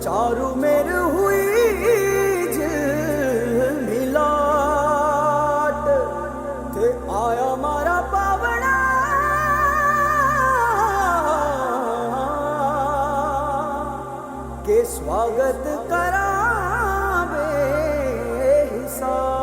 चारू मेर हुई झिलमिलाट ते आया मारा पावड़ा के स्वागत करावे हिसाब।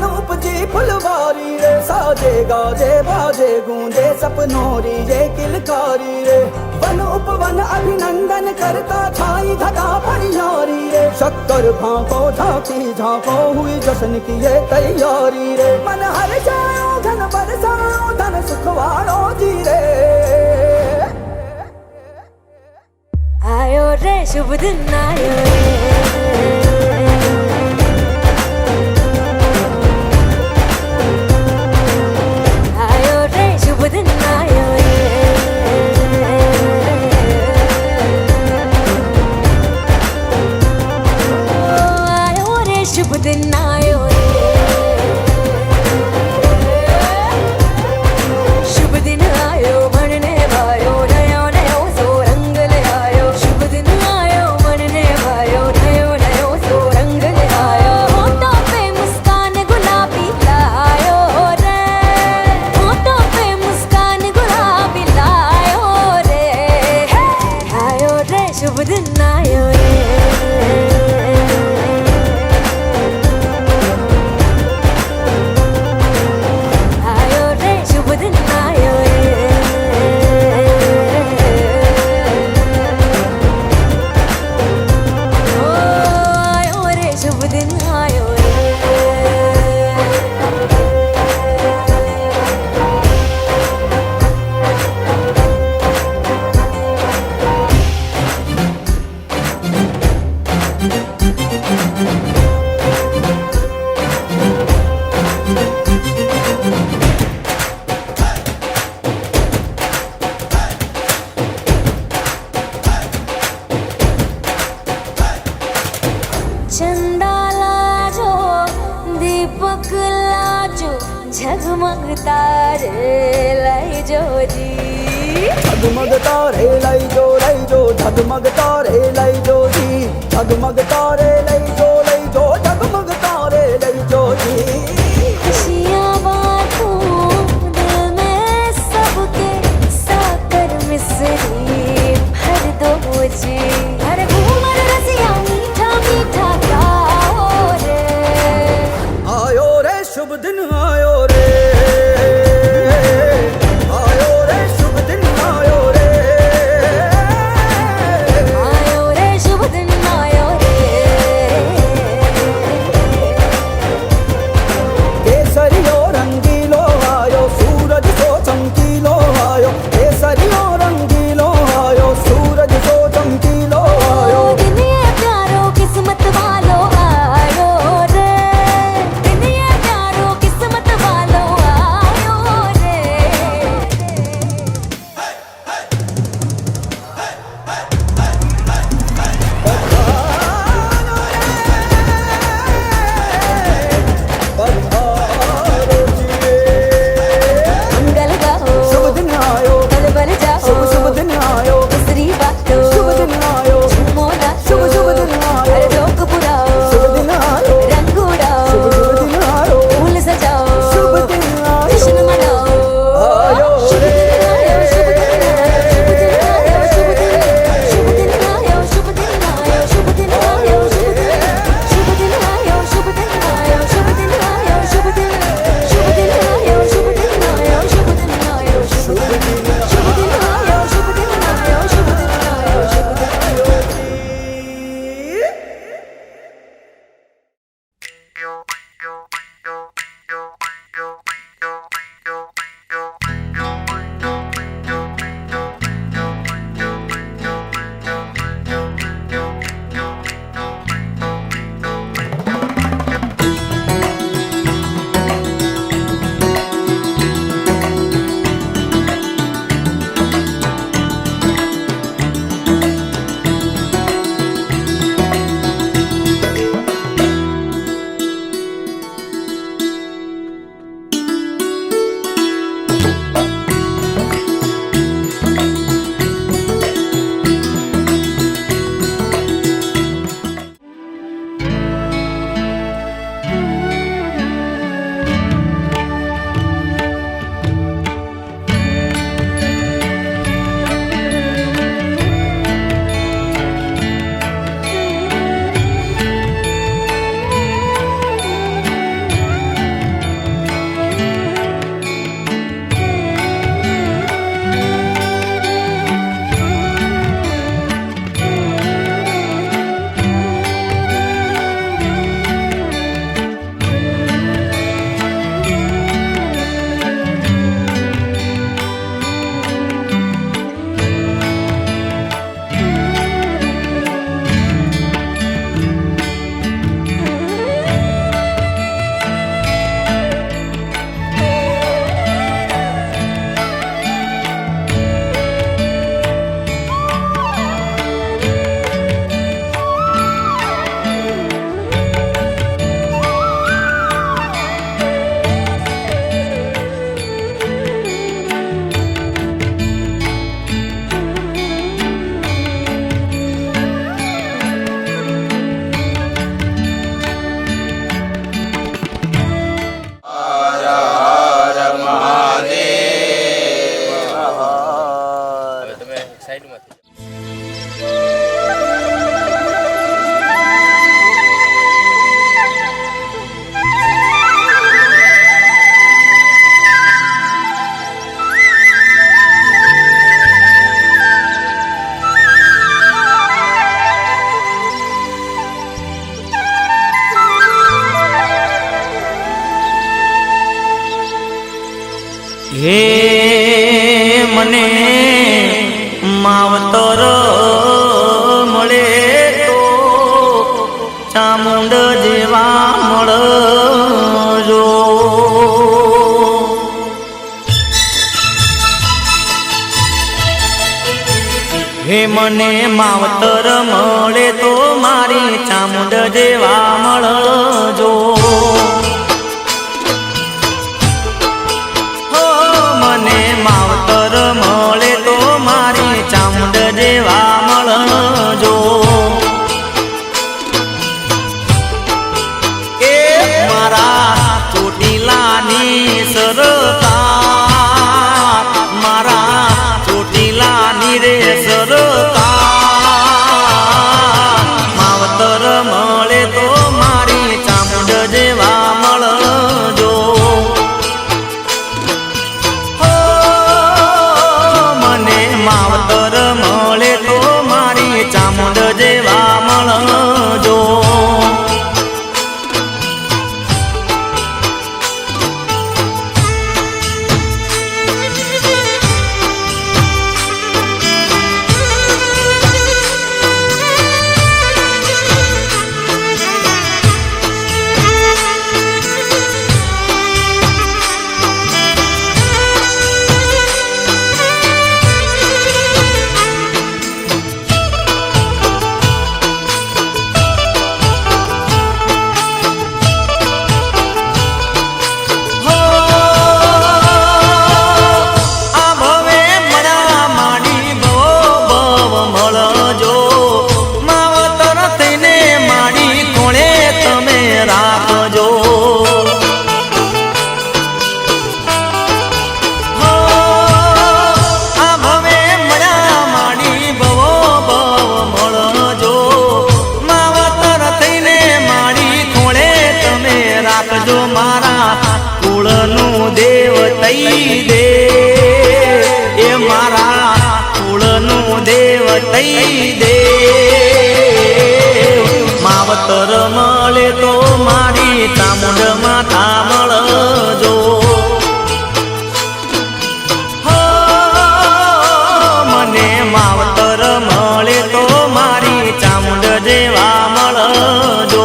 उपजी फुलवारी रे साजे गाजे बाजे गूंजे सपनोरी ये किलकारी रे वन उपवन अभिनंदन करता छाई धगा परियारी रे शक्कर भांको झांकी झांको हुई जश्न की ये तैयारी रे मन हर जाओ धन बरसाओ धन सुखवाड़ो जी रे। आयो रे शुभ दिन आयो रे झगमग तारे लाई जो जी झगमग तारे लाई जो झगमग तारे लाई जो जी झगमग तारे लाई जो झगमग तारे लाई जो जी। खुशियाँ बांटूं दिल में सबके साकर मिसरी भर दो जी हर घूमर रसिया मीठा मीठा गाओ रे। आयो रे शुभ दिन आयो रे आयो रे शुभ दिन आयो रे आयो रे शुभ दिन आयो रे। केसरियो रंगीलो आयो सूरज सो चमकीलो आयो केसरियो रंगीलो आयो सूरज सो चमकीलो आयो। दिन ये प्यारो किस्मत वालो आयो रे दिन ये प्यारो किस्मत वालो आयो रे। मंगल गाओ शुभ दिन आयो बल बल जाओ शुभ दिन आयो दूसरी बातों शुभ दिन आयो झूमो नाचो शुभ दिन आयो हर जोक पुराओ शुभ दिन आयो रंग उड़ाओ शुभ दिन आयो फूल सजाओ शुभ दिन आयो जश्न मनाओ आयो शुभ रे दिन आयो शुभ दिन आयो शुभ दिन आयो शुभ दिन आयो शुभ दिन आयो शुभ दिन आयो शुभ दिन आयो शुभ दिन आयो शुभ दिन आयो शुभ दिन आयो शुभ दिन आयो शुभ दिन आयो शुभ दिन आयो शुभ दिन आयो शुभ दिन आयो शुभ दिन आयो शुभ दिन आयो। હે મને માવતર મળે તો ચામુંડ જેવા મળજો. હે મને માવતર મળે તો મારી ચામુંડ જેવા મળજો. મને માવતર મળે તો મારી ચામુંડ જેવા મળજો. એ મારા ચોટીલાની સરકાર, મારા ચોટીલાની રે સરકાર, માવતર મળે તો મારી ચામુંડ જેવા મળજો. માવતર મળે તો મારી ચામુંડ જેવા મળજો. રાખજો મારા કુળનું દેવ તઈ દે, એ મારા કુળનું દેવ તઈ દે. માવતર મળે તો મારી ચામુંડ માતા મળજો. મને માવતર મળે તો મારી ચામુંડ જેવા મળજો.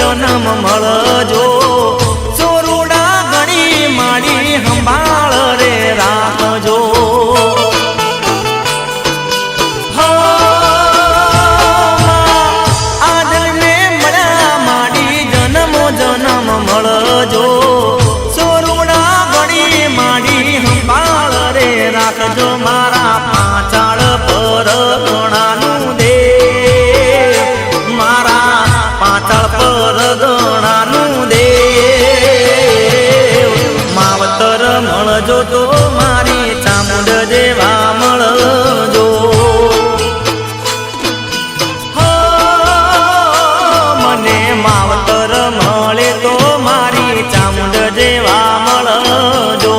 જન્મ મળજો. સોરુડા ઘણી માડી સંભાળ રે રાખજો. આજને મળ્યા માડી જન્મો જન્મ મળજો. સોરુડા ઘણી માડી સંભાળ રે રાખજો. મારા પાંચાળ પર ગણાનું દે, મારા પાંચાળ પર ગણાનું દે. માવતર મળજો તો મારી ચામુંડ જેવા મળજો. મને માવતર મળે તો મારી ચામુંડ જેવા મળજો.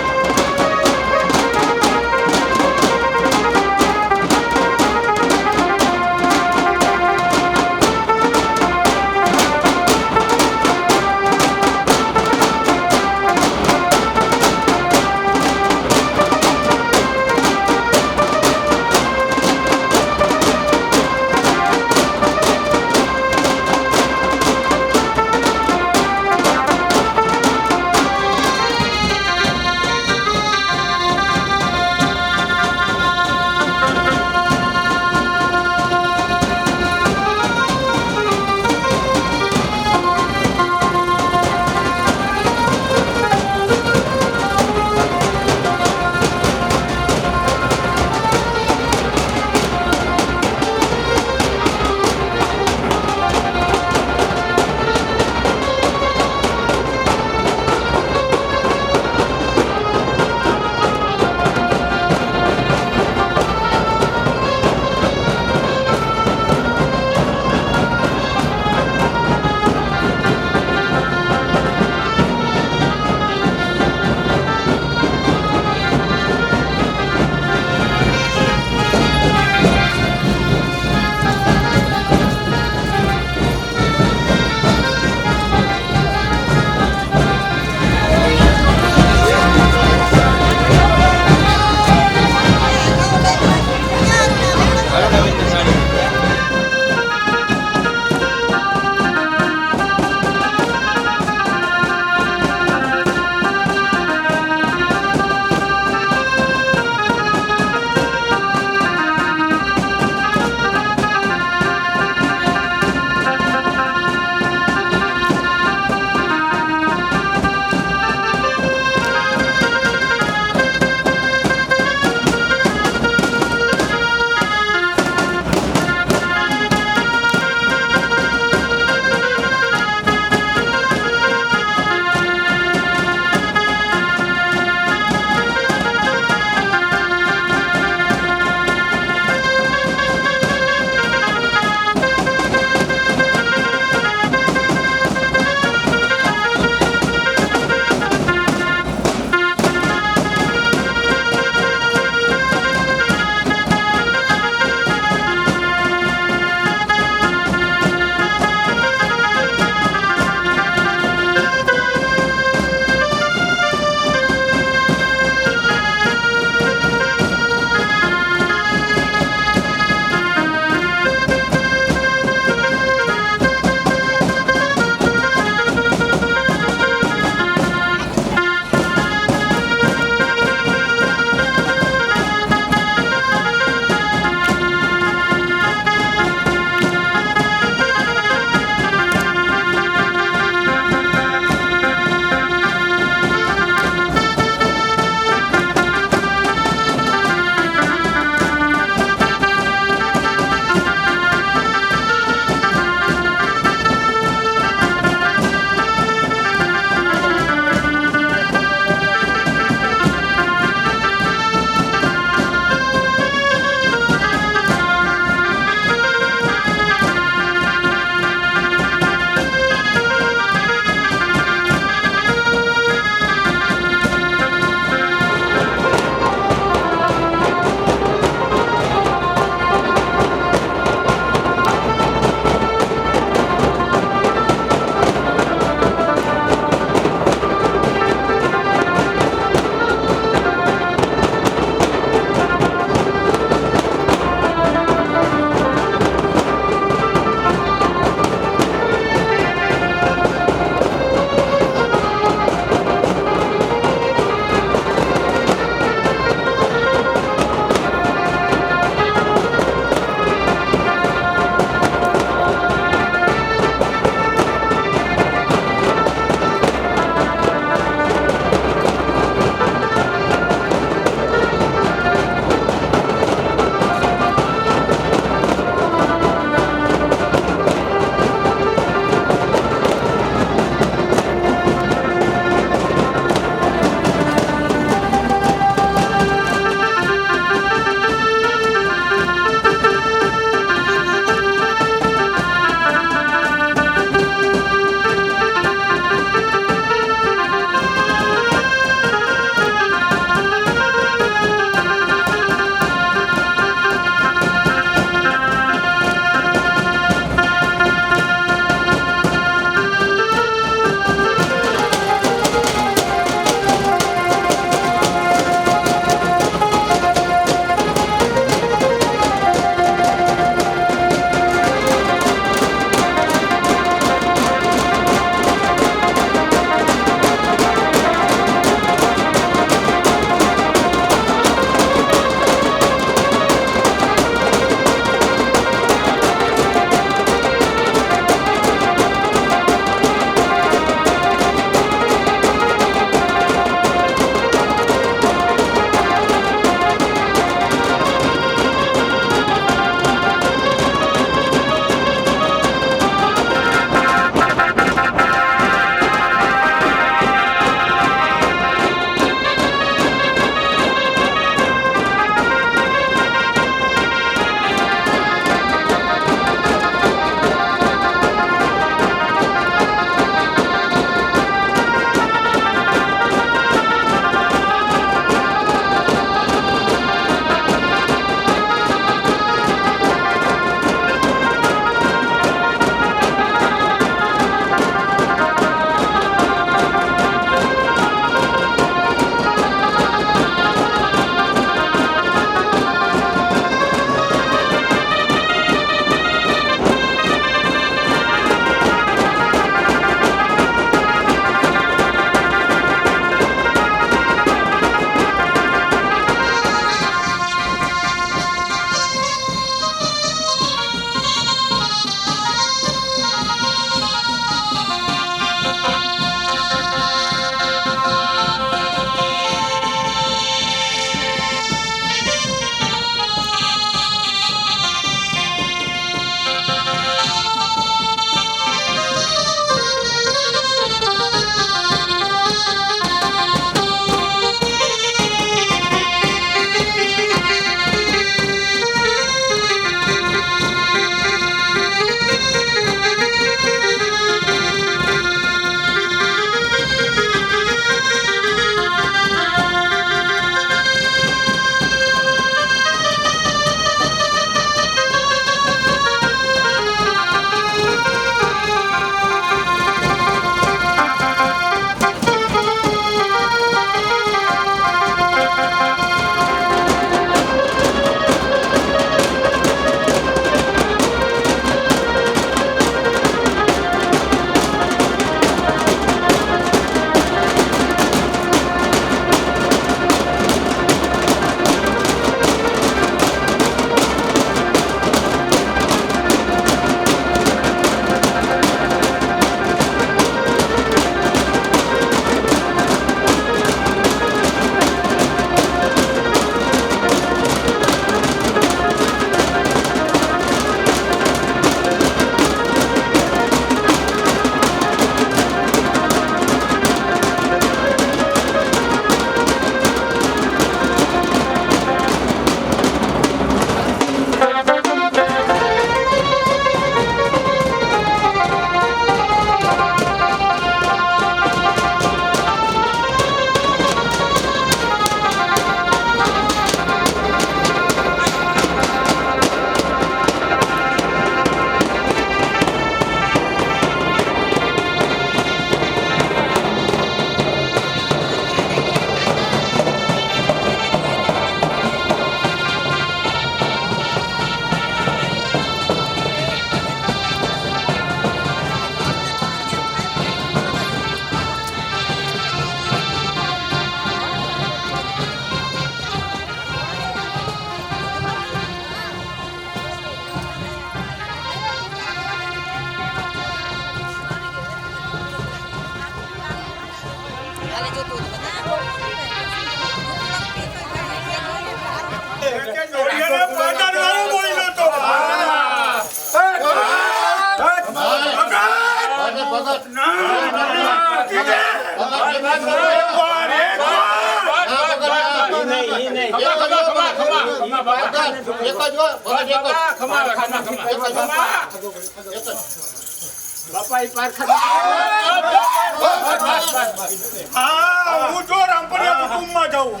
હું જો રામપરિયા કુટુંબમાં જાઉં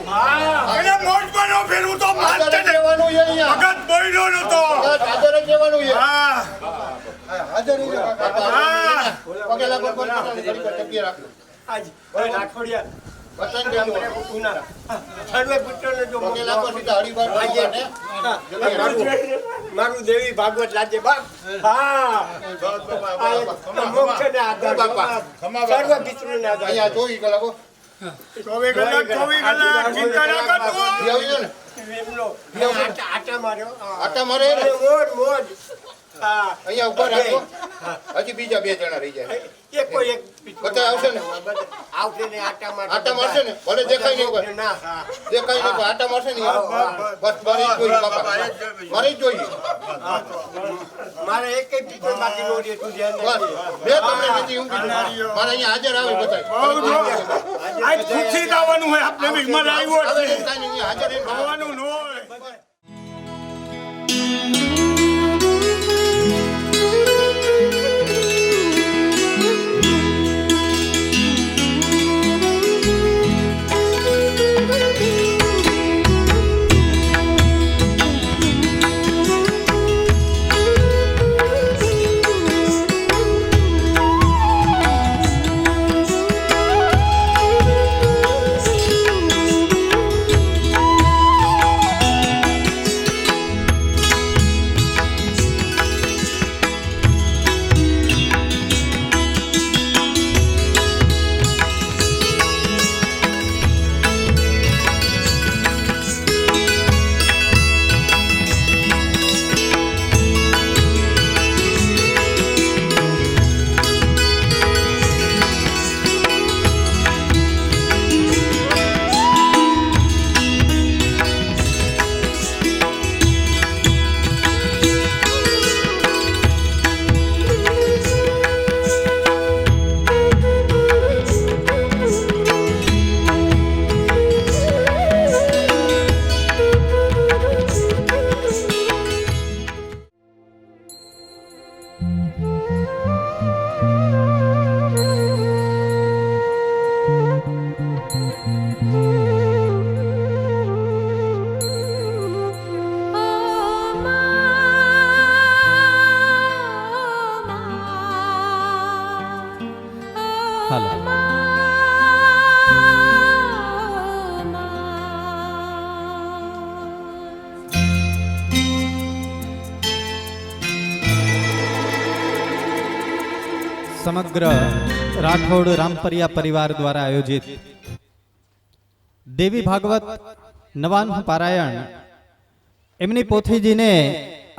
એને મોજમાં ન ફેરવું તો ભગત બોલ્યો નતો. મારું દેવી ભાગવત લાજે બાપ. હા મોક્ષ ને આધાર સર્વ પિતૃને આધાર. 24 કલાક ચિંતા ના કરતો. આટા માર્યો. આટા મારે મોજ મોજ. હા અહીંયા ઉભા રાખો. હજી બીજા 2 જણા રહી જાય. એકો એક બધા આવશે ને? આવશે ને આટા માર. આટા મારશે ને? ભલે દેખાય નહીં હોય. ના હા દેખાય નહીં પણ આટા મારશે ને. બસ મારે જ જોઈએ બાપા. મારે જ જોઈએ. મારે એક પિતૃ બાકી નો રહે. તું ધ્યાન બસ રાખજે. બે તમને નથી હું કીધું. મારે અહીંયા હાજર આવે બધા. આજ ખુશી થવાનું હોય આપણે મહેમાન આવ્યો છે. હાજર થવાનું ન હોય. સમગ્ર રાઠોડ રામપરિયા પરિવાર દ્વારા આયોજિત દેવી ભાગવત નવાન્હ પારાયણ એમની પોથીજીને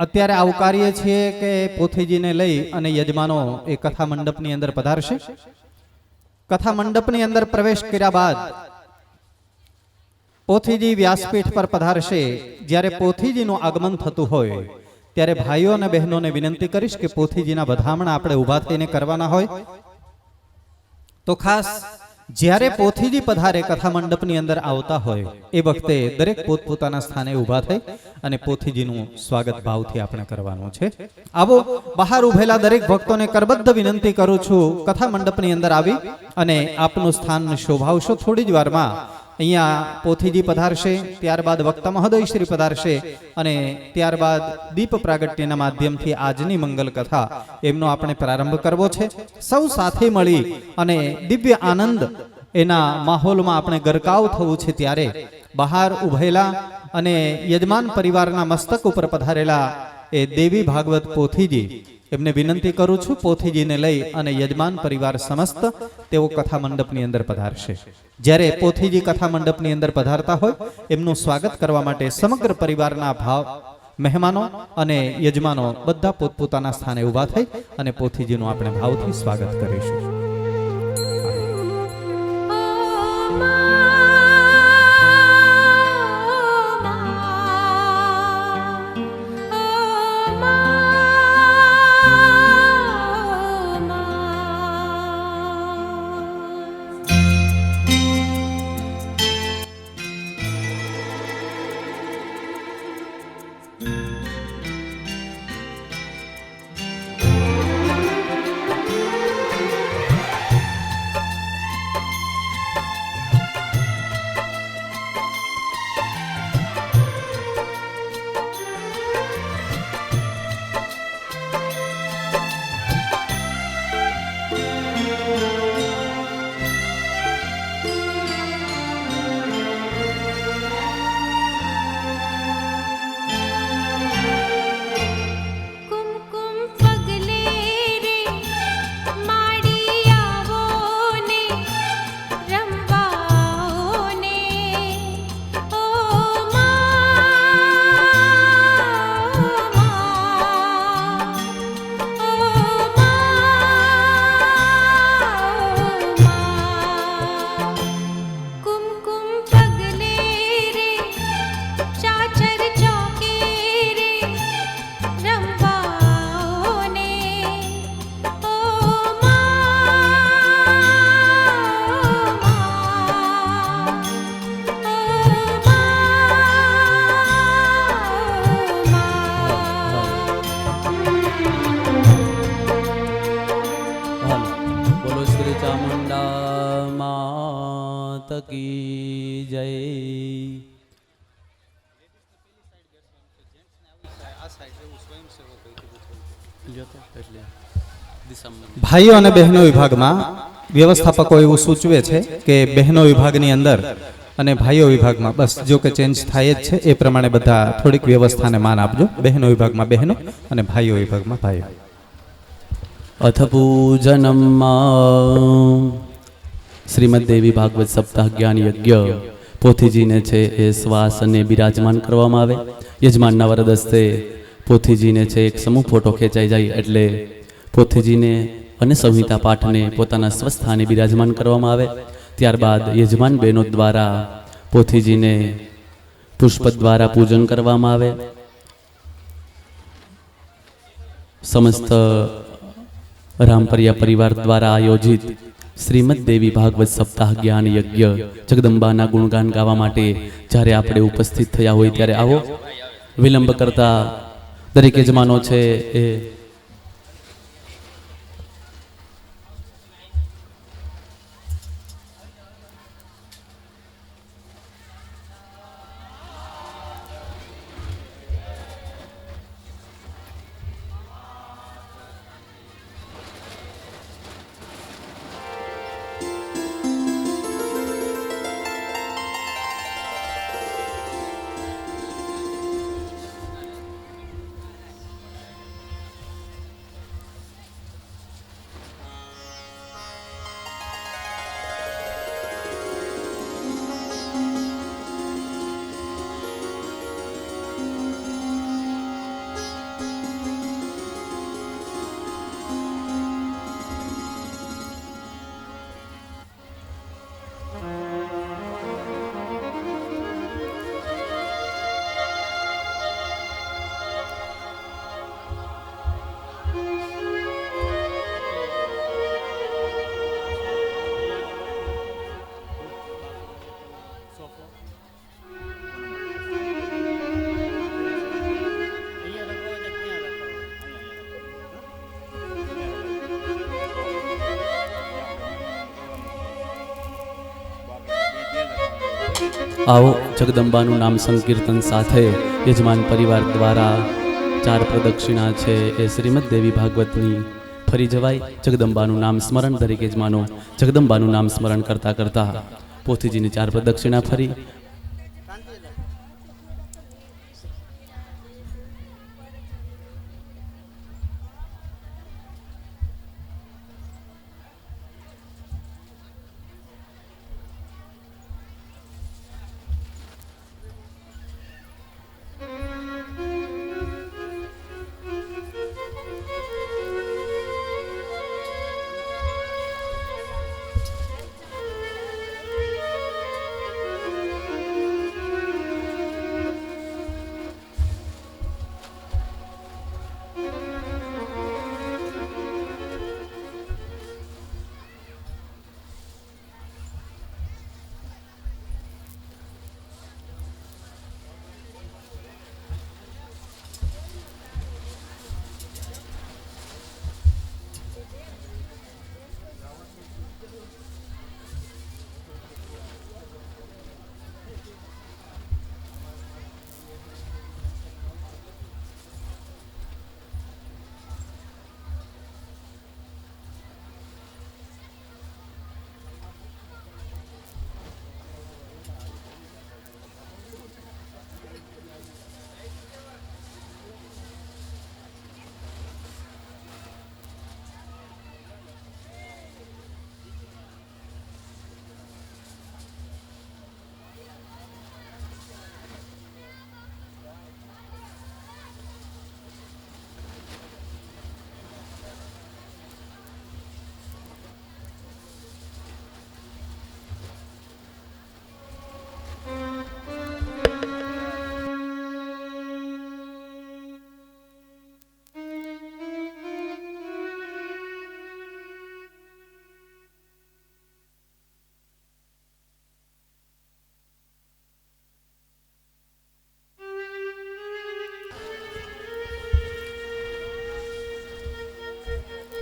અત્યારે આવકારીએ છીએ કે પોથીજીને લઈ અને યજમાનો એ કથા મંડપની અંદર પધારશે. કથા મંડપની અંદર પ્રવેશ કર્યા બાદ પોથીજી વ્યાસપીઠ પર પધારશે. જ્યારે પોથીજીનું આગમન થતું હોય ત્યારે ભાઈઓ અને બહેનોને વિનંતી કરીશ કે પોથીજીના વધામણા આપણે ઊભા થઈને કરવાના હોય તો ખાસ જ્યારે પોથીજી પધારે કથા મંડપની અંદર આવતા હોય એ વખતે દરેક પોતપોતાના સ્થાને ઊભા થઈ અને પોથીજીનું સ્વાગત ભાવથી આપણે કરવાનું છે. આવો બહાર ઉભેલા દરેક ભક્તોને કરબદ્ધ વિનંતી કરું છું, કથા મંડપની અંદર આવી અને આપનું સ્થાન શોભાવશો. થોડી જ વારમાં અહીંયા પોથીજી પધારશે, ત્યારબાદ વક્તા મહોદય શ્રી પધારશે અને ત્યારબાદ દીપ પ્રાગટ્યના માધ્યમથી આજની મંગલ કથા એમનો આપણે પ્રારંભ કરવો છે. સૌ સાથે મળી અને દિવ્ય આનંદ એના માહોલમાં આપણે ગરકાવ થવું છે. ત્યારે બહાર ઉભેલા અને યજમાન પરિવારના મસ્તક ઉપર પધારેલા એ દેવી ભાગવત પોથીજી એમને વિનંતી કરું છું, પોથીજીને લઈ અને યજમાન પરિવાર સમસ્ત તેઓ કથા મંડપની અંદર પધારશે. જ્યારે પોથીજી કથા મંડપની અંદર પધારતા હોય એમનું સ્વાગત કરવા માટે સમગ્ર પરિવારના ભાવ મહેમાનો અને યજમાનો બધા પોતપોતાના સ્થાને ઊભા થઈ અને પોથીજીનું આપણે ભાવથી સ્વાગત કરીશું. માત કી જય. ભાઈઓ અને બહેનો વિભાગમાં વ્યવસ્થાપકો એવું સૂચવે છે કે બહેનો વિભાગની અંદર અને ભાઈઓ વિભાગમાં બસ જો કે ચેન્જ થાય જ છે એ પ્રમાણે બધા થોડીક વ્યવસ્થાને માન આપજો. બહેનો વિભાગમાં બહેનો અને ભાઈઓ વિભાગમાં ભાઈઓ. અથ પૂજનમ શ્રીમદ દેવી ભાગવત સપ્તાહ જ્ઞાન યજ્ઞ પોથીજીને છે એ શ્વાસ અને બિરાજમાન કરવામાં આવે. યજમાનના વરદસ્તે પોથીજીને છે એક સમૂહ ફોટો ખેંચાઈ જાય એટલે પોથીજીને અને સંહિતા પાઠને પોતાના સ્વસ્થાને બિરાજમાન કરવામાં આવે. ત્યારબાદ યજમાન બહેનો દ્વારા પોથીજીને પુષ્પ દ્વારા પૂજન કરવામાં આવે. સમસ્ત રામપરિયા પરિવાર દ્વારા આયોજિત શ્રીમદ દેવી ભાગવત સપ્તાહ જ્ઞાન યજ્ઞ જગદંબાના ગુણગાન ગાવા માટે જ્યારે આપણે ઉપસ્થિત થયા હોય ત્યારે આવો. વિલંબ કરતા દરેક યજમાનો છે એ આવો જગદંબાનું નામ સંકીર્તન સાથે યજમાન પરિવાર દ્વારા 4 પ્રદક્ષિણા છે એ શ્રીમદ દેવી ભાગવતની ફરી જવાય. જગદંબાનું નામ સ્મરણ દરેક યજમાનો જગદંબાનું નામ સ્મરણ કરતા કરતા પોથીજીની 4 પ્રદક્ષિણા ફરી.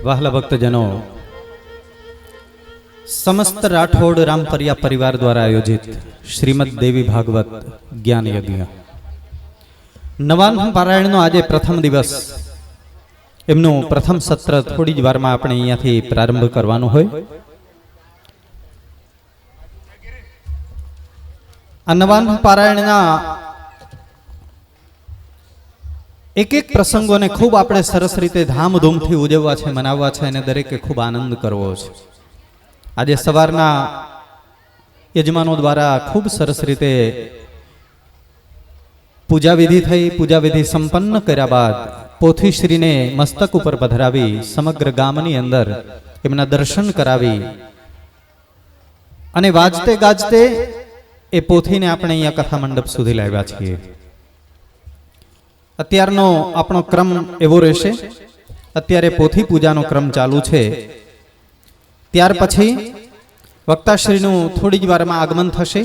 વહાલા ભક્તજનો, સમસ્ત રાઠોડ રામપરિયા પરિવાર દ્વારા આયોજિત શ્રીમદ દેવી ભાગવત જ્ઞાન યજ્ઞ નવાન્હ પારાયણનો આજે પ્રથમ દિવસ, એમનું પ્રથમ સત્ર થોડી જ વારમાં આપણે અહીંયાથી પ્રારંભ કરવાનું હોય. આ નવાન્હ પારાયણના એક એક પ્રસંગોને ખૂબ આપણે સરસ રીતે ધામધૂમથી ઉજવવા છે, મનાવવા છે અને દરેકે ખૂબ આનંદ કરવો છે. આજે સવારના યજમાનો દ્વારા ખૂબ સરસ રીતે પૂજા વિધિ થઈ. પૂજા વિધિ સંપન્ન કર્યા બાદ પોથીશ્રીને મસ્તક ઉપર પધરાવી સમગ્ર ગામની અંદર એમના દર્શન કરાવી અને વાજતે ગાજતે એ પોથીને આપણે અહીંયા કથા મંડપ સુધી લાવ્યા છીએ. અત્યારનો આપણો ક્રમ એવો રહેશે, અત્યારે પોથી પૂજાનો ક્રમ ચાલુ છે. ત્યાર પછી વક્તાશ્રીનું થોડી જ વારમાં આગમન થશે.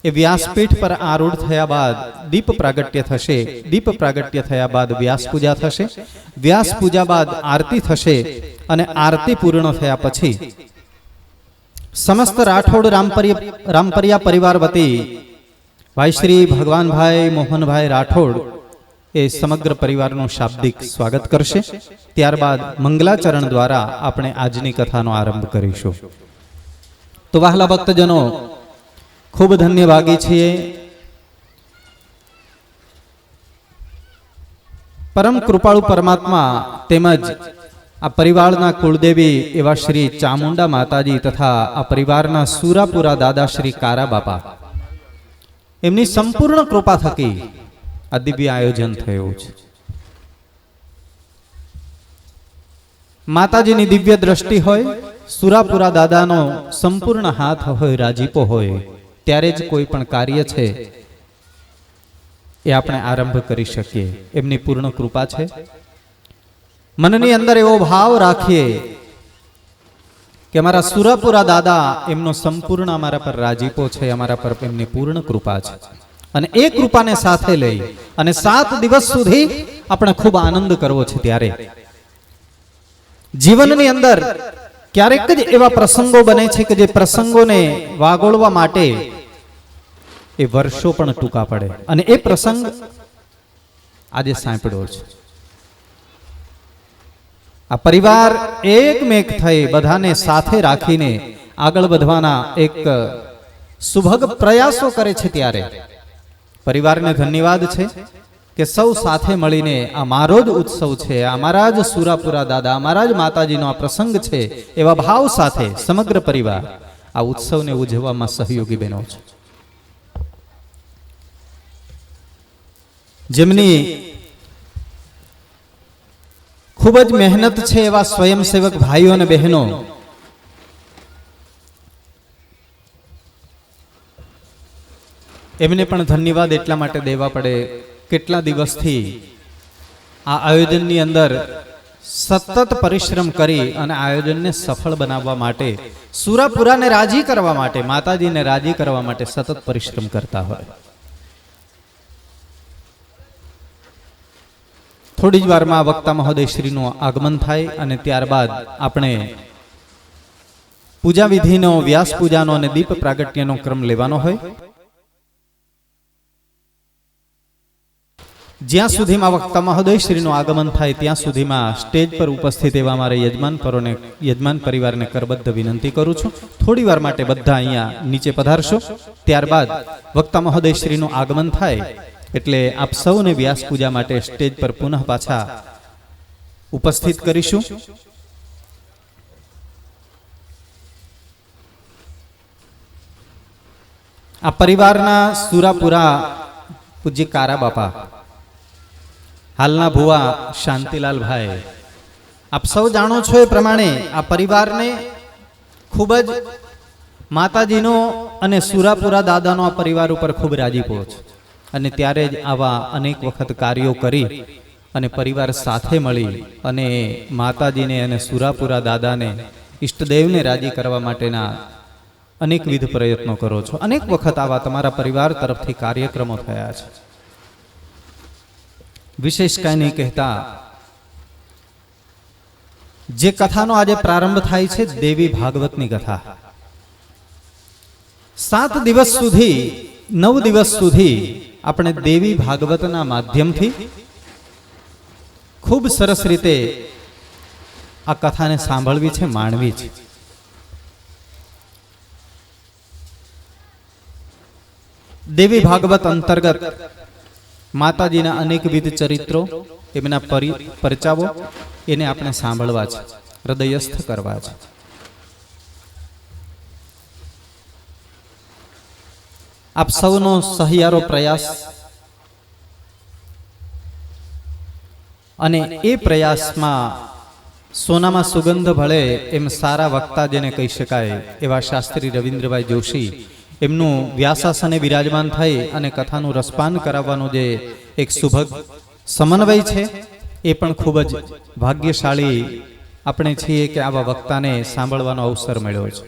એ વ્યાસપીઠ પર આરૂઢ થયા બાદ દીપ પ્રાગટ્ય થશે. દીપ પ્રાગટ્ય થયા બાદ વ્યાસ પૂજા થશે. વ્યાસ પૂજા બાદ આરતી થશે અને આરતી પૂર્ણ થયા પછી સમસ્ત રાઠોડ રામપરિયા પરિવાર વતી ભાઈ શ્રી ભગવાનભાઈ મોહનભાઈ રાઠોડ એ સમગ્ર પરિવારનું શાબ્દિક સ્વાગત કરશે. ત્યારબાદ મંગલાચરણ દ્વારા આપણે આજની કથાનો આરંભ કરીશું. તો વહાલા ભક્તજનો, ખૂબ ધન્યવાગી છીએ પરમ કૃપાળુ પરમાત્મા તેમજ આ પરિવારના કુળદેવી એવા શ્રી ચામુંડા માતાજી તથા આ પરિવારના સુરાપુરા દાદા શ્રી કારા બાપા, એમની સંપૂર્ણ કૃપા થકી આ દિવ્ય આયોજન થયું છે. માતાજીની દિવ્ય દ્રષ્ટિ હોય, સુરાપુરા દાદાનો સંપૂર્ણ હાથ હોય, રાજીપો હોય, ત્યારે જ કોઈ પણ કાર્ય છે એ આપણે આરંભ કરી શકીએ. એમની પૂર્ણ કૃપા છે. મનની અંદર એવો ભાવ રાખીએ કે અમારા સુરાપુરા દાદા, એમનો સંપૂર્ણ અમારા પર રાજીપો છે, અમારા પર એમની પૂર્ણ કૃપા છે. અને એ કૃપાને સાથે લઈ અને 7 દિવસ સુધી આપણે ખૂબ આનંદ કરવો છે. ત્યારે જીવનની અંદર ક્યારેક જ એવા પ્રસંગો બને છે કે જે પ્રસંગોને વાગોળવા માટે એ વર્ષો પણ ટૂંકા પડે, અને એ પ્રસંગ આજે સાંપડ્યો છે. આ પરિવાર એકમેક થઈ બધાને સાથે રાખીને આગળ વધવાના એક સુભગ પ્રયાસો કરે છે. ત્યારે પરિવારને ધન્યવાદ છે કે સૌ સાથે મળીને આ મારો જ ઉત્સવ છે, અમારા જ સુરાપુરા દાદા, અમારા જ માતાજીનો આ પ્રસંગ છે, એવા ભાવ સાથે સમગ્ર પરિવાર આ ઉત્સવને ઉજવવામાં સહયોગી બન્યો છે. જેમની ખૂબ જ મહેનત છે એવા સ્વયંસેવક ભાઈઓ અને બહેનો, એમને પણ ધન્યવાદ એટલા માટે દેવા પડે, કેટલા દિવસથી આ આયોજનની અંદર સતત પરિશ્રમ કરી અને આયોજનને સફળ બનાવવા માટે, સુરાપુરાને રાજી કરવા માટે, માતાજીને રાજી કરવા માટે સતત પરિશ્રમ કરતા હોય. થોડી જ વારમાં વક્તા મહોદય શ્રીનું આગમન થાય અને ત્યારબાદ આપણે પૂજા વિધિનો, વ્યાસ પૂજાનો અને દીપ પ્રાગટ્યનો ક્રમ લેવાનો હોય. જ્યાં સુધીમાં વક્તા મહોદય શ્રીનું આગમન થાય ત્યાં સુધીમાં સ્ટેજ પર ઉપસ્થિત એવા અમારા યજમાન પરિવારને કરબદ્ધ વિનંતી કરું છું, થોડી વાર માટે બધા અહીંયા નીચે પધારશો. ત્યારબાદ વક્તા મહોદય શ્રીનું આગમન થાય એટલે આપ સૌને વ્યાસ પૂજા માટે સ્ટેજ પર પુનઃ પાછા ઉપસ્થિત કરીશું. આ પરિવારના સુરાપુરા પૂજ્ય કારા બાપા, હાલના ભુવા શાંતિલાલભાઈ, આપ સૌ જાણો છો એ પ્રમાણે આ પરિવારને ખૂબ જ માતાજીનો અને સુરાપુરા દાદાનો આ પરિવાર ઉપર ખૂબ રાજીપો છે. અને ત્યારે જ આવા અનેક વખત કાર્યો કરી અને પરિવાર સાથે મળી અને માતાજીને અને સુરાપુરા દાદાને, ઈષ્ટદેવને રાજી કરવા માટેના અનેકવિધ પ્રયત્નો કરો છો. અનેક વખત આવા તમારા પરિવાર તરફથી કાર્યક્રમો થયા છે. વિશેષ કાંઈ નહીં કહેતા, જે કથાનો આજે પ્રારંભ થાય છે દેવી ભાગવતની કથા, 7 દિવસ સુધી 9 દિવસ સુધી આપણે દેવી ભાગવતના માધ્યમથી ખૂબ સરસ રીતે આ કથાને સાંભળવી છે, માણવી છે. દેવી ભાગવત અંતર્ગત માતાજીના અનેકવિધ ચરિત્રો, એમના પરચાઓ એને આપણે સાંભળવા છે, હૃદયસ્થ કરવા છે. આપ સૌનો સહિયારો પ્રયાસ અને એ પ્રયાસમાં સોનામાં સુગંધ ભળે એમ સારા વક્તા જેને કહી શકાય એવા શાસ્ત્રી રવિન્દ્રભાઈ જોશી એમનું વ્યાસાસને વિરાજમાન થઈ અને કથાનું રસપાન કરાવવાનો જે એક સુભગ સમન્વય છે એ પણ ખૂબ જ ભાગ્યશાળી આપણે છીએ કે આવા વક્તાને સાંભળવાનો અવસર મળ્યો છે.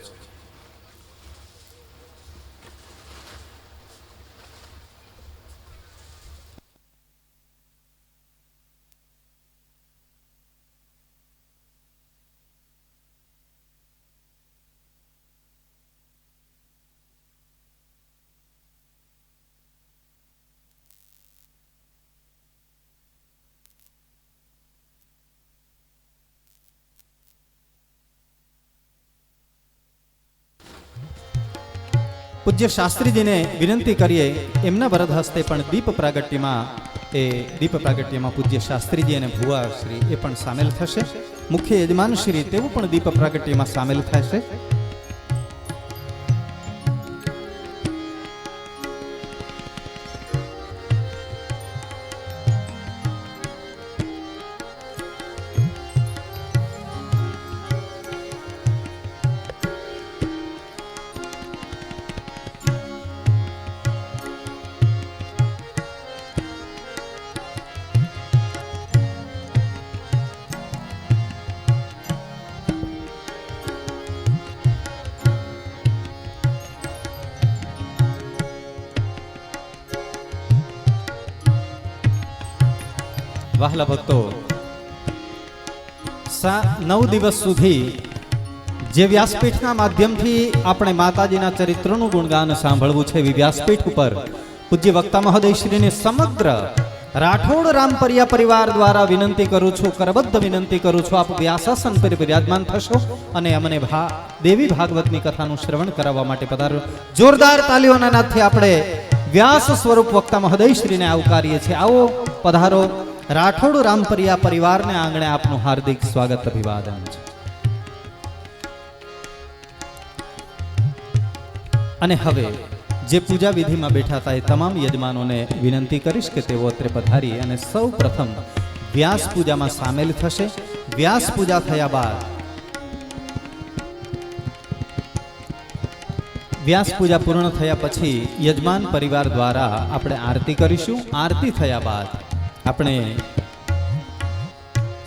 પૂજ્ય શાસ્ત્રીજીને વિનંતી કરીએ એમના વરદ હસ્તે પણ દીપ પ્રાગટ્યમાં પૂજ્ય શાસ્ત્રીજી અને ભુવા શ્રી એ પણ સામેલ થશે. મુખ્ય યજમાન શ્રી તેવું પણ દીપ પ્રાગટ્યમાં સામેલ થશે. વહાલા ભક્તો, 9 દિવસ સુધી જે વ્યાસપીઠના માધ્યમથી આપણે માતાજીના ચરિત્રોનું ગુણગાન સાંભળવું છે, વ્યાસપીઠ ઉપર પૂજ્ય વક્તા મહોદય શ્રીને સમગ્ર રાઠોડ રામપરિયા પરિવાર દ્વારા વિનંતી કરું છું, કરબદ્ધ વિનંતી કરું છું, આપ વ્યાસાસન પર વિરાજમાન થશો અને અમને દેવી ભાગવતની કથાનું શ્રવણ કરાવવા માટે પધારો. જોરદાર તાલીઓના નાદથી આપણે વ્યાસ સ્વરૂપ વક્તા મહોદય શ્રીને આવકારીએ છીએ. આવો, પધારો. રાઠોડ રામપરિયા પરિવારને આંગણે આપનું હાર્દિક સ્વાગત, અભિવાદન છે. અને હવે જે પૂજા વિધિમાં બેઠા હતા એ તમામ યજમાનોને વિનંતી કરીશ કે તેઓ અત્રે પધારી અને સૌ પ્રથમ વ્યાસ પૂજામાં સામેલ થશે. વ્યાસ પૂજા થયા બાદ વ્યાસ પૂજા પૂર્ણ થયા પછી યજમાન પરિવાર દ્વારા આપણે આરતી કરીશું. આરતી થયા બાદ આપણે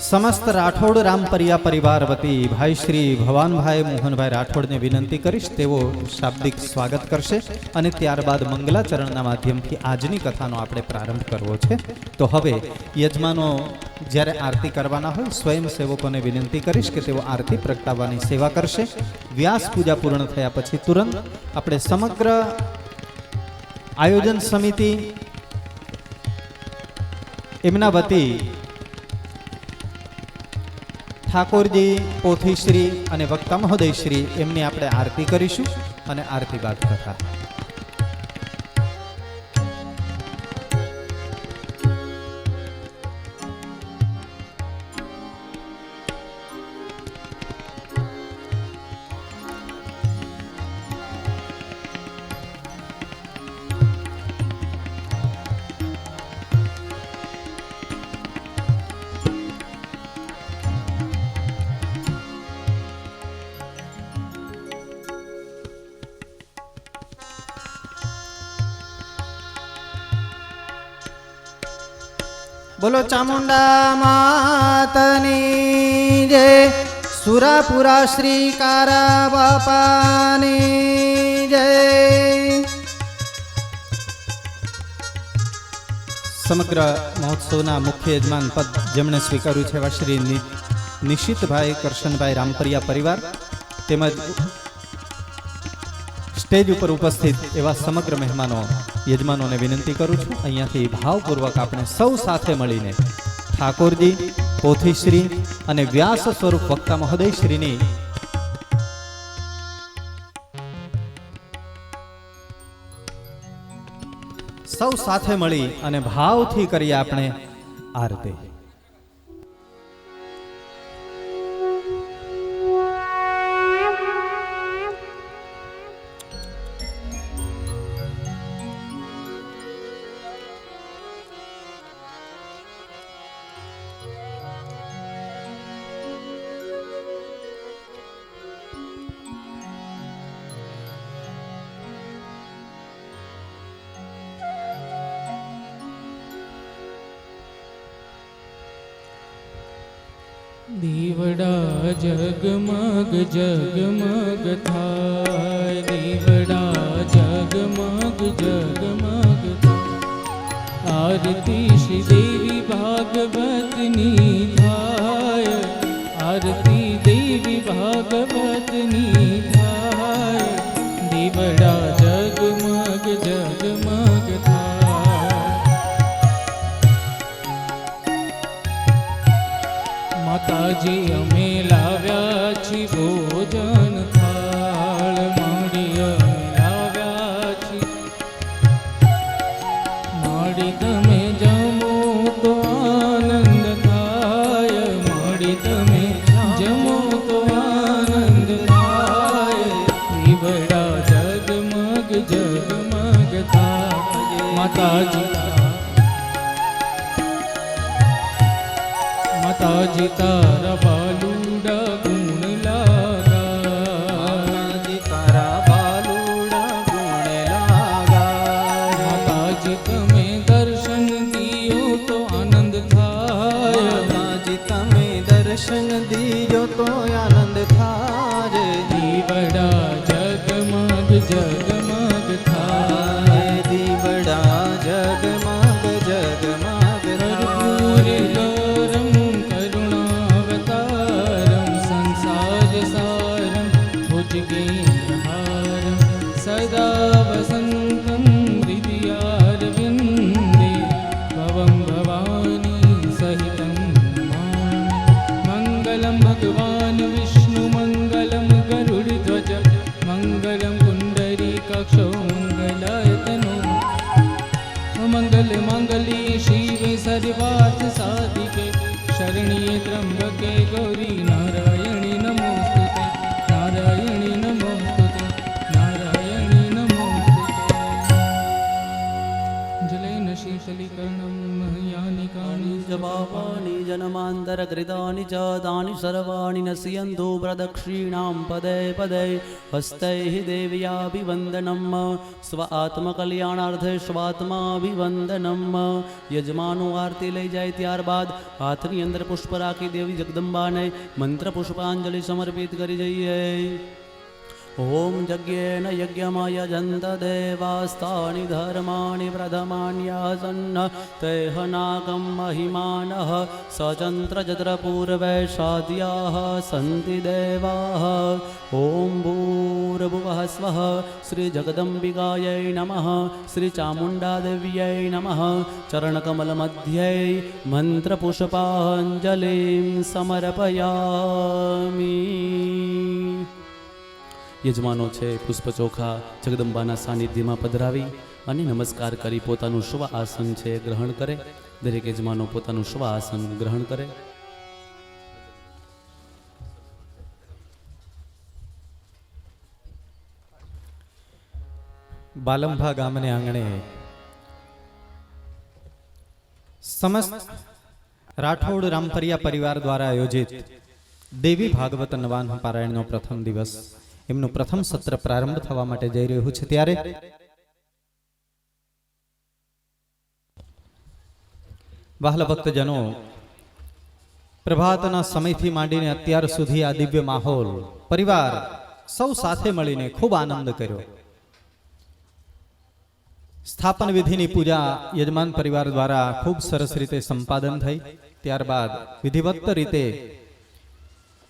સમસ્ત રાઠોડ રામપરિયા પરિવાર વતી ભાઈ શ્રી ભવાનભાઈ મોહનભાઈ રાઠોડને વિનંતી કરીશ, તેઓ શાબ્દિક સ્વાગત કરશે અને ત્યારબાદ મંગલાચરણના માધ્યમથી આજની કથાનો આપણે પ્રારંભ કરવો છે. તો હવે યજમાનો જ્યારે આરતી કરવાના હોય સ્વયંસેવકોને વિનંતી કરીશ કે તેઓ આરતી પ્રગટાવવાની સેવા કરશે. વ્યાસ પૂજા પૂર્ણ થયા પછી તુરંત આપણે સમગ્ર આયોજન સમિતિ એમના વતી ઠાકોરજી, પોથીશ્રી અને વક્તા મહોદયશ્રી એમની આપણે આરતી કરીશું અને આરતી બાદ કથા. બોલો ચામુંડા માતની જય, સુરાપુરા શ્રી કારા બાપાની જય. સમગ્ર મહોત્સવના મુખ્ય યજમાન પદ જેમણે સ્વીકાર્યું છે એવા શ્રી નિશિતભાઈ કરશનભાઈ રામપરિયા પરિવાર તેમજ સ્ટેજ ઉપર ઉપસ્થિત એવા સમગ્ર મહેમાનો યજમાનોને વિનંતી કરું છું, અહીંયાથી ભાવપૂર્વક આપણે સૌ સાથે મળીને ઠાકોરજી, પોથીશ્રી અને વ્યાસ સ્વરૂપ વક્તા મહોદયશ્રીની સૌ સાથે મળી અને ભાવથી કરીએ આપણે આરતી. દીવડા જગમગ જગમગ થાય, દીવડા જગમગ જગમગ થાય, આરતી શ્રી દેવી ભાગવતની થાય, આરતી દેવી ભાગવતની થાય, દીવડા જગમગ જગમગ થાય. માતાજી અમે લાવ્યા છી ભોજન થાળ, માડી અમે લાવ્યા છી, માડી તમે જમો તો આનંદ થાય, માડી તમે જમો તો આનંદ થાય, દીવડા જગમગ જગમગ થાય. માતાજી માતાજી તારા બાલુડા ગુણ લાગા, માતાજી તારા બાલુડા ગુણ લાગા, માતાજી તમે દર્શન દિયો તો આનંદ થાય, માતાજી તમે દર્શન દિયો તો આનંદ થાય, દીવડા જગમગ જગમગ થાય, દીવડા જગમગ જગમગ થાય. સદા વસંતમ હૃદયારવિંદે ભવં ભવાની સહિતમ મંગલમ ભગવાન વિષ્ણુ મંગલમ ગરુડધ્વજ મંગલમ પુંડરીકાક્ષો મંગલાયતનો મંગલ માંગલ્યે શિવે સર્વાર્થ સાધિકે શરણ્યે ત્ર્યંબકે ગૌરી નારાયણી નમોસ્તુતે, નારાયણી નમોસ્તુતે, નારાયણી નમોસ્તુતે. જલેન શીતલીકર્ણમ યાનિકાની જપાપાની જન્માંતરકૃતાની ચ તાની સર્વાણી નશ્યન્તુ પ્રદક્ષિણાં પદે પદે હસ્તૈઃ દેવ્યાભિવંદનમ સ્વ આત્મકલ્યાણાર્થે સ્વાત્માભિવંદનમ. યજમાનો આરતી લઈ જાય ત્યારબાદ હાથની અંદર પુષ્પ રાખી દેવી જગદંબાને મંત્ર પુષ્પાંજલિ સમર્પિત કરી જઈએ. ઓમ યજ્ઞેન યજ્ઞમયજંત દેવાસ્તાની ધર્માણિ પ્રથમાન્યાસન્ન તેહ નાગમ મહિમાનઃ સચંત્ર જત્ર પૂર્વે સાધ્યાઃ સંતિ દેવાઃ. ઓમ ભૂર્ભુવઃ સ્વઃ શ્રી જગદંબિકાयै નમઃ, શ્રી ચામુંડાદેવ્यै નમઃ. ચરણકમલમધ્યે મંત્રપુષ્પાંજલિં સમર્પયામિ. યજમાનો છે પુષ્પચોખા જગદંબાના સાનિધ્યમાં પધરાવી અને નમસ્કાર કરી પોતાનું સ્વ આસન છે ગ્રહણ કરે. દરેક યજમાનો પોતાનું સ્વ આસન ગ્રહણ કરે. બાલંભા ગામને આંગણે સમસ્ત રાઠોડ રામપરિયા પરિવાર દ્વારા આયોજિત દેવી ભાગવત નવાન પારાયણનો પ્રથમ દિવસ, એમનું પ્રથમ સત્ર પ્રારંભ થવા માટે જઈ રહ્યું છે. ત્યારે વહાલા ભક્તજનો, પ્રભાતના સમયથી માંડીને અત્યાર સુધી આ દિવ્ય માહોલ પરિવાર સૌ સાથે મળીને ખૂબ આનંદ કર્યો. સ્થાપન વિધિની પૂજા યજમાન પરિવાર દ્વારા ખૂબ સરસ રીતે સંપાદન થઈ. ત્યારબાદ વિધિવત રીતે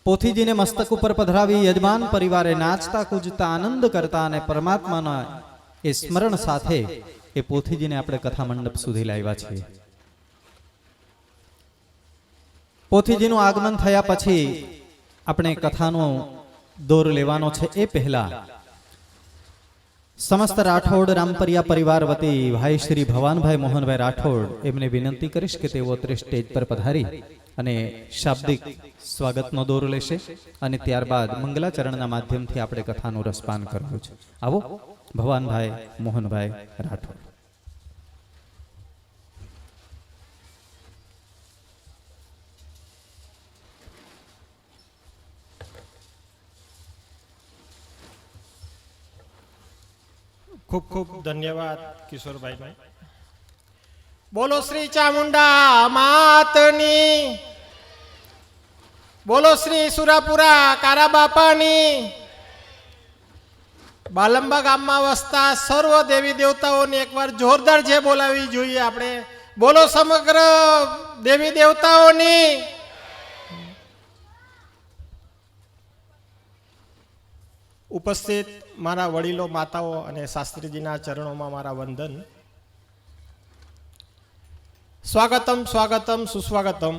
પોથીજીને મસ્તક ઉપર પધરાવી યજમાન પરિવારે નાચતા કૂજતા આનંદ કરતા અને પરમાત્માના એ સ્મરણ સાથે એ પોથીજીને આપણે કથા મંડપ સુધી લાવ્યા છીએ. પોથીજીનું આગમન થયા પછી આપણે કથાનો દોર લેવાનો છે. એ પહેલા સમસ્ત રાઠોડ રામપરિયા પરિવાર વતી ભાઈ શ્રી ભવાનભાઈ મોહનભાઈ રાઠોડ એમને વિનંતી કરીશ કે તેઓ સ્ટેજ પર પધારી અને શાબ્દિક સ્વાગતનો દોર લેશે અને ત્યારબાદ મંગલાચરણના માધ્યમથી આપણે કથાનું રસપાન કરવું છે. આવો ભવાનભાઈ મોહનભાઈ રાઠોડ. ખૂબ ખૂબ ધન્યવાદ કિશોરભાઈ. બોલો શ્રી ચામુંડા માતની, બોલો શ્રી સુરાપુરા કારા બાપાની. બાલંબા ગામમાં વસતા સર્વ દેવી દેવતાઓને એકવાર જોરદાર જે બોલાવી જોઈએ આપણે. બોલો સમગ્ર દેવી દેવતાઓની. ઉપસ્થિત મારા વડીલો, માતાઓ અને શાસ્ત્રીજીના ચરણોમાં મારા વંદન. સ્વાગતમ સ્વાગતમ સુસ્વાગતમ.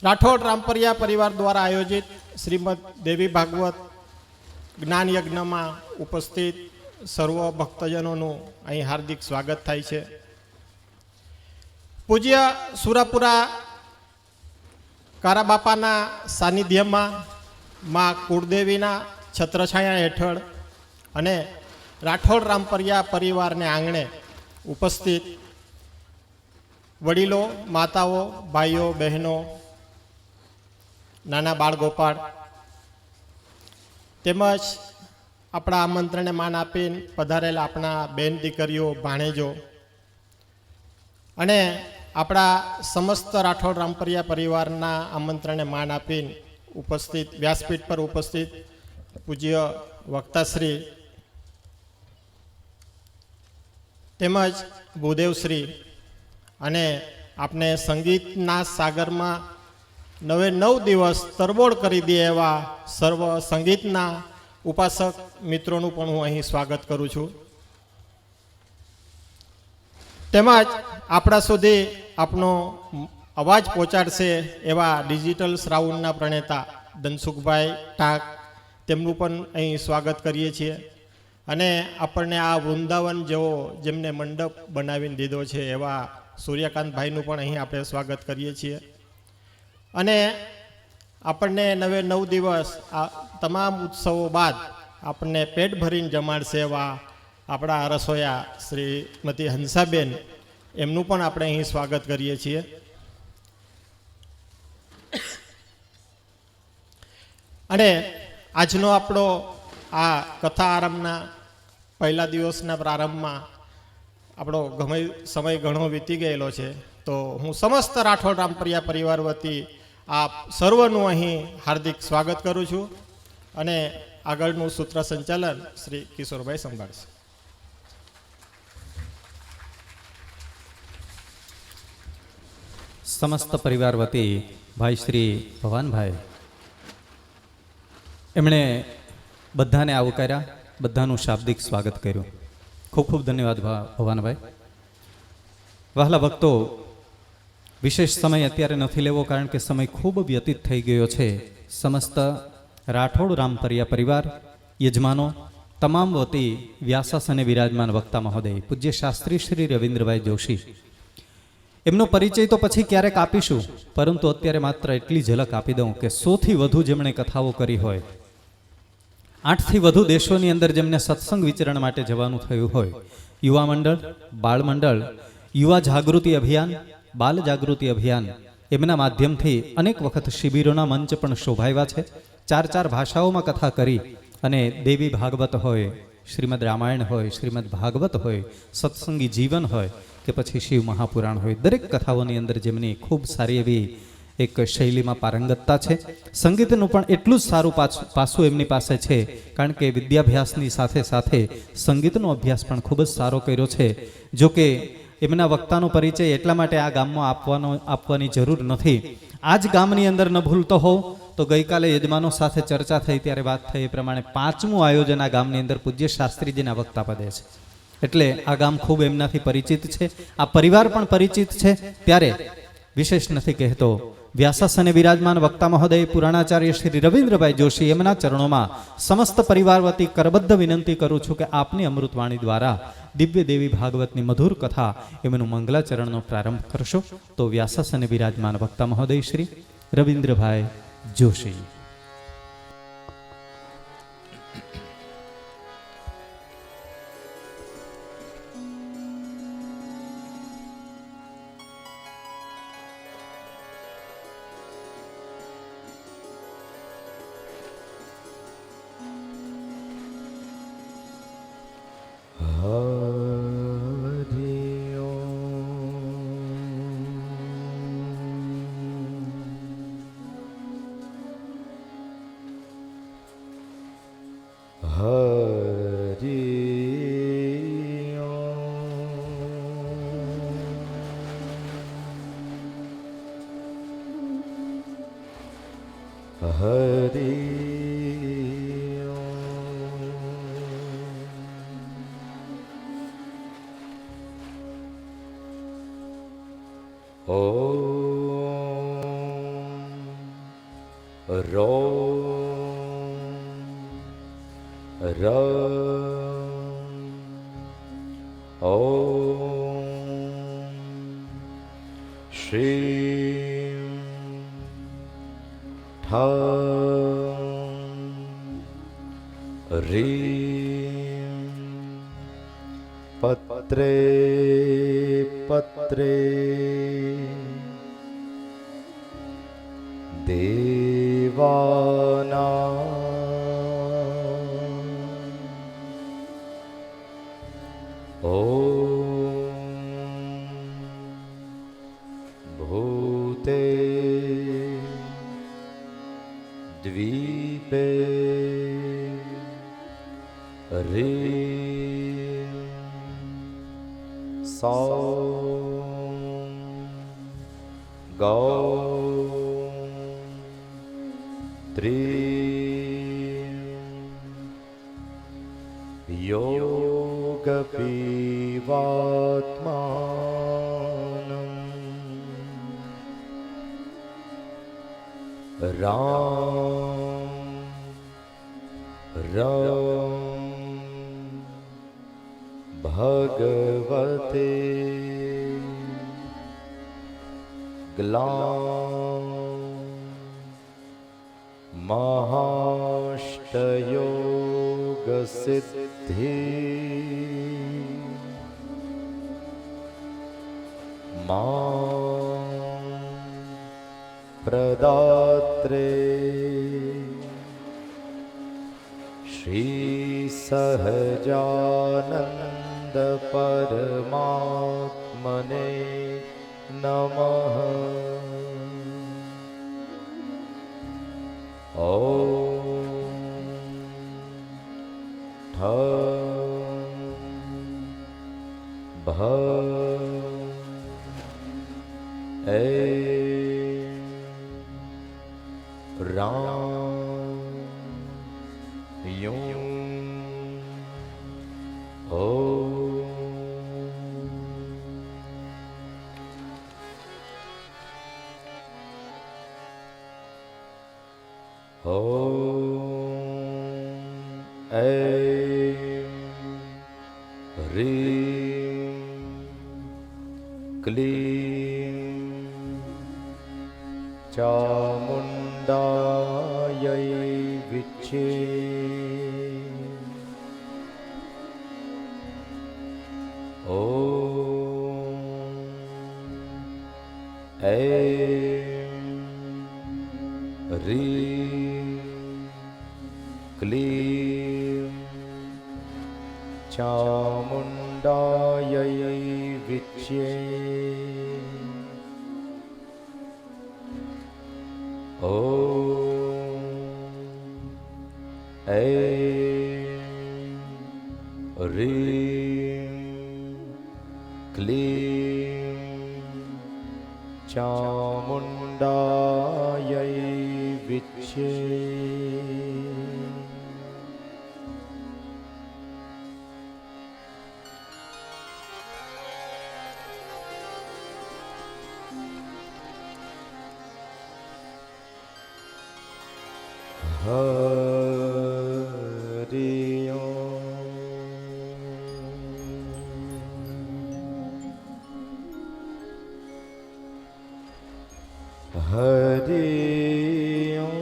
રાઠોડ રામપરિયા પરિવાર દ્વારા આયોજિત શ્રીમદ દેવી ભાગવત જ્ઞાન યજ્ઞમાં ઉપસ્થિત સર્વ ભક્તજનોનું અહીં હાર્દિક સ્વાગત થાય છે. પૂજ્ય સુરાપુરા કારા બાપાના સાનિધ્યમાં માં કુળદેવીના છત્રછાયા હેઠળ અને રાઠોડ રામપરિયા પરિવારને આંગણે ઉપસ્થિત વડીલો, માતાઓ, ભાઈઓ, બહેનો, નાના બાળ ગોપાળ તેમજ આપણા આમંત્રણને માન આપીને પધારેલા આપણા બેન દીકરીઓ, ભાણેજો અને આપણા સમસ્ત રાઠોડ રામપરિયા પરિવારના આમંત્રણને માન આપીને ઉપસ્થિત વ્યાસપીઠ પર ઉપસ્થિત પૂજ્ય વક્તાશ્રી તેમજ ભૂદેવશ્રી અને આપણે સંગીતના સાગરમાં 9 દિવસ તરબોળ કરી દે એવા સર્વ સંગીતના ઉપાસક મિત્રોનું પણ હું અહીં સ્વાગત કરું છું. તેમજ આપણા સુધી આપણો અવાજ પહોંચાડશે એવા ડિજિટલ શ્રાવણના પ્રણેતા ધનસુખભાઈ ટાક, તેમનું પણ અહીં સ્વાગત કરીએ છીએ. અને આપણને આ વૃંદાવન જેવો જેમને મંડપ બનાવીને દીધો છે એવા સૂર્યકાંતભાઈનું પણ અહીં આપણે સ્વાગત કરીએ છીએ. અને આપણને 9 દિવસ આ તમામ ઉત્સવો બાદ આપણને પેટ ભરીને જમાડશે એવા આપણા રસોયા શ્રીમતી હંસાબેન, એમનું પણ આપણે અહીં સ્વાગત કરીએ છીએ. અને આજનો આપણો આ કથા આરંભના પહેલા દિવસના પ્રારંભમાં આપણો સમય ઘણો વીતી ગયેલો છે. તો હું સમસ્ત રાઠોડ રામપરિયા પરિવાર વતી આપ સર્વનું અહીં હાર્દિક સ્વાગત કરું છું અને આગળનું સૂત્ર સંચાલન શ્રી કિશોરભાઈ સંભાળશે. સમસ્ત પરિવાર વતી ભાઈ શ્રી ભવાનભાઈ એમણે બધાને આવકાર્યા, બધાનું શાબ્દિક સ્વાગત કર્યું. ખૂબ ખૂબ ધન્યવાદ ભવાનભાઈ. વહાલા ભક્તો, વિશેષ સમય અત્યારે નથી લેવો કારણ કે સમય ખૂબ વ્યતીત થઈ ગયો છે. સમસ્ત રાઠોડ રામપરિયા પરિવાર યજમાનો તમામ વતી વ્યાસાસને વિરાજમાન વક્તા મહોદય પૂજ્ય શાસ્ત્રી શ્રી રવિન્દ્રભાઈ જોશી, એમનો પરિચય તો પછી ક્યારેક આપીશું, પરંતુ અત્યારે માત્ર એટલી ઝલક આપી દઉં કે 100 થી વધુ જેમણે કથાઓ કરી હોય, 8 થી વધુ દેશોની અંદર જેમને સત્સંગ વિચરણ માટે જવાનું થયું હોય, યુવા મંડળ, બાળ મંડળ, યુવા જાગૃતિ અભિયાન, બાલ જાગૃતિ અભિયાન, એમના માધ્યમથી અનેક વખત શિબિરોના મંચ પણ શોભાવ્યા છે. 4 ભાષાઓમાં કથા કરી અને દેવી ભાગવત હોય, શ્રીમદ રામાયણ હોય, શ્રીમદ ભાગવત હોય, સત્સંગી જીવન હોય કે પછી શિવ મહાપુરાણ હોય, દરેક કથાઓની અંદર જેમની ખૂબ સારી એવી એક શૈલીમાં પારંગતતા છે. સંગીતનું પણ એટલું જ સારું પાસું એમની પાસે છે, કારણ કે વિદ્યાભ્યાસની સાથે સાથે સંગીતનો અભ્યાસ પણ ખૂબ જ સારો કર્યો છે. જો કે એમના વક્તાનો પરિચય એટલા માટે આ ગામમાં આપવાની જરૂર નથી. આ જ ગામની અંદર ન ભૂલતો હોવ તો ગઈકાલે યજમાનો સાથે ચર્ચા થઈ ત્યારે વાત થઈ એ પ્રમાણે 5મું આયોજન આ ગામની અંદર પૂજ્ય શાસ્ત્રીજીના વક્તા પદે છે. એટલે આ ગામ ખૂબ એમનાથી પરિચિત છે, આ પરિવાર પણ પરિચિત છે. ત્યારે વિશેષ નથી કહેતો, વ્યાસાસને બિરાજમાન વક્તા મહોદય પુરાણાચાર્ય શ્રી રવિન્દ્રભાઈ જોશી એમના ચરણોમાં સમસ્ત પરિવાર વતી કરબદ્ધ વિનંતી કરું છું કે આપની અમૃતવાણી દ્વારા દિવ્ય દેવી ભાગવતની મધુર કથા એમનું મંગલાચરણનો પ્રારંભ કરશો. તો વ્યાસાસને બિરાજમાન વક્તા મહોદય શ્રી રવિન્દ્રભાઈ જોશી. પત્રે પત્રે દેવાના ભૂતે દ્વીપે રે યોગ પીવાત્માનં રામ રામ ભગવતે ગ્લામ મહાષ્ટયોગ સિદ્ધિ મા પ્રદાત્રે શ્રી સહજાનંદ પરમાત્મને નમઃ. ચામુંડાય વિચ્છે ક્લીમ ચામુંડાય વિચ્છે ક્લીમ ચામુંડા विच्ये हरि ओम हरि ओम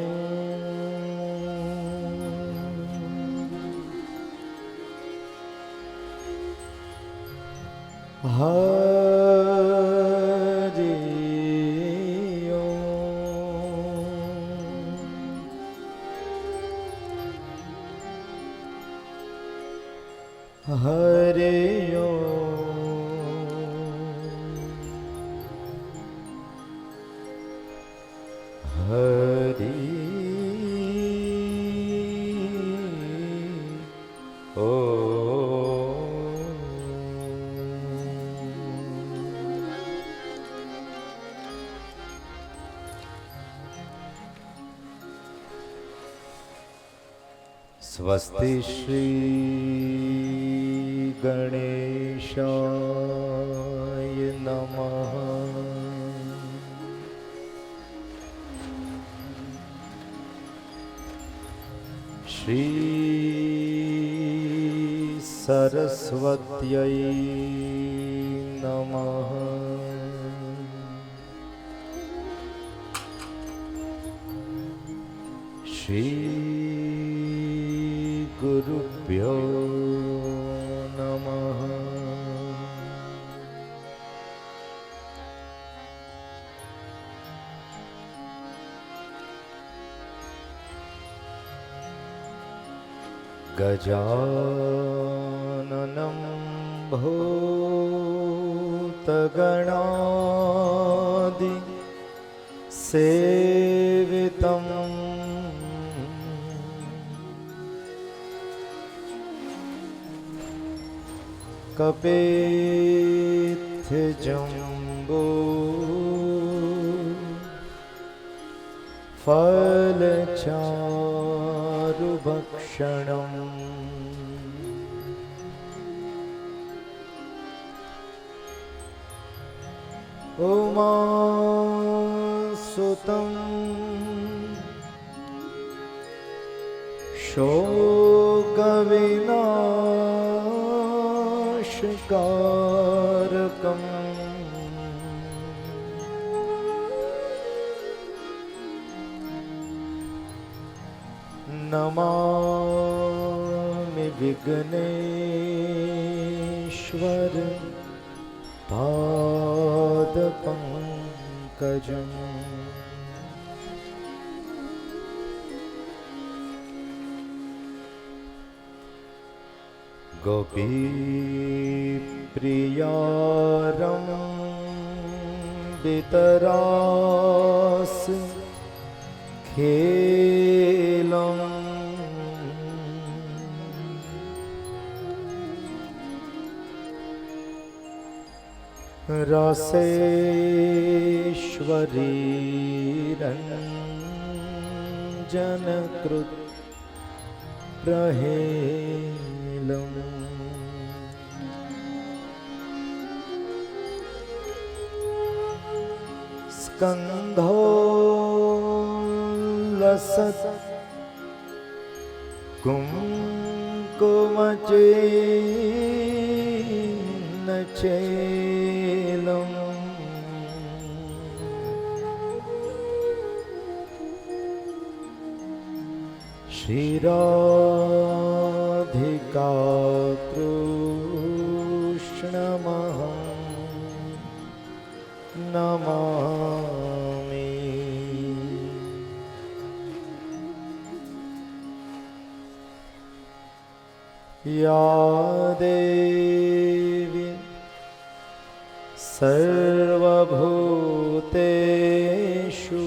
हरि हरे हरि स्वस्ति श्री गणेशाय नमः। श्री सरस्वत्यै नमः। श्री गुरुभ्यो नमः। गजाननं भूतगणादि सेवितम् कपेत्थजम्बो फलचारुभक्षणम् उमासुतं शोकविनाशकारकम् नमामि विघ्नेश्वर पादपङ्कजम्। गोपीप्रियारम्बितरास खेलम् रसेश्वरी रञ्जनकृत प्रहेलम् स्कन्धोल्लसत् कुङ्कुमचेलम् श्रीराधिका कृष्णमहं नमामि। या देवी सर्वभूतेषु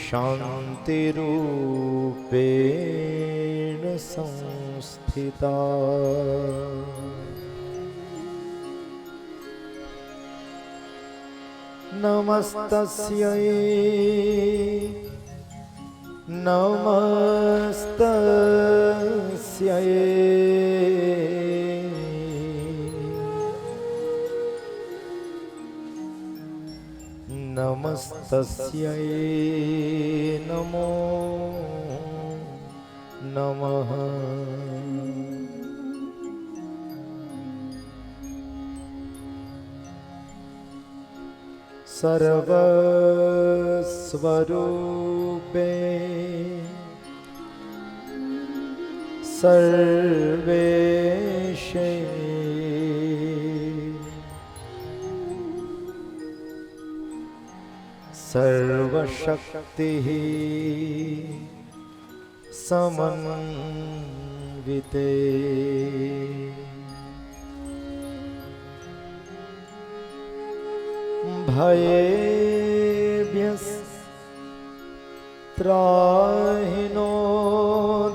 शान्तिरूपेण संस्थिता नमस्तस्यै नमस्तस्यै नमो नमः। सर्वस्वरूपे सर्वेशे सर्वशक्तिः समन्विते भयेभ्यस्त्राहिनो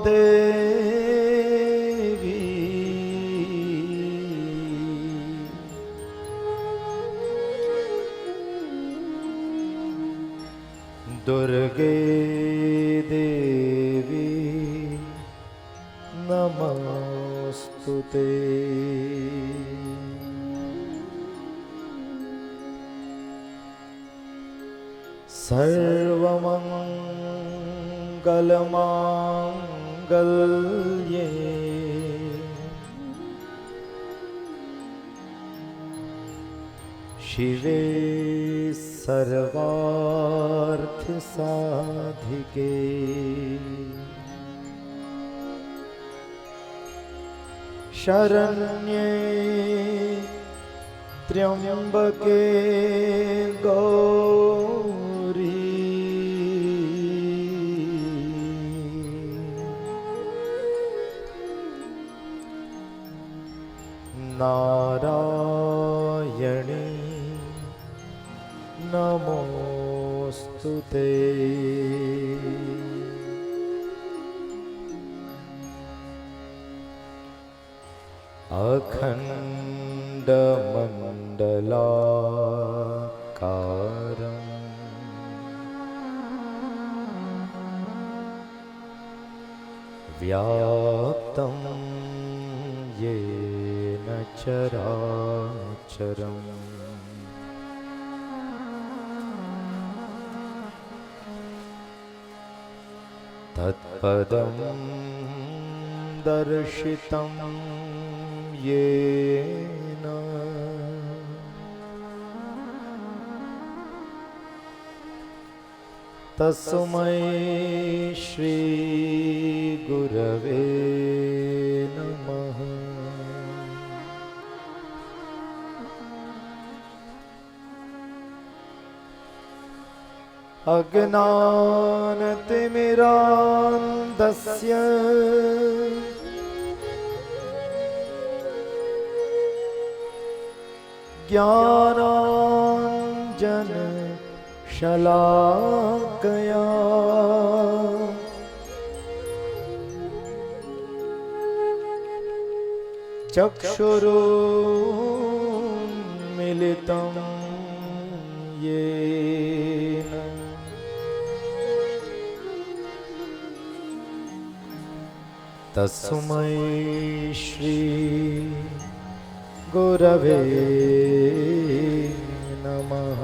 देवी दुर्गे देवी नमोस्तुते। सर्वमङ्गलमाङ्गल्ये शिवे सर्वार्थसाधिके शरण्ये त्र्यंबके गौरी नारायणी नमोस्तुते। अखण्डमण्डलाकारम् व्याप्तं येन चराचरम् तत्पदं दर्शितं येन तस्मै श्री गुरवे नमः। अज्ञानतिमिरान्धस्य ज्ञानाञ्जनशलाकया चक्षुरुन्मिलितं येन तस्मै श्री गुरवे नमः।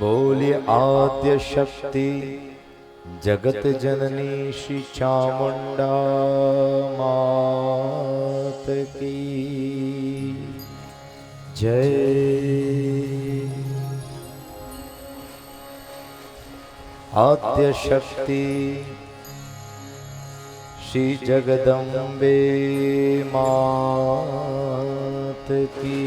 बोलिए आद्य शक्ति जगत जननी श्री चामुंडा मात की जय। आद्य शक्ति श्री जगदम्बे मात की।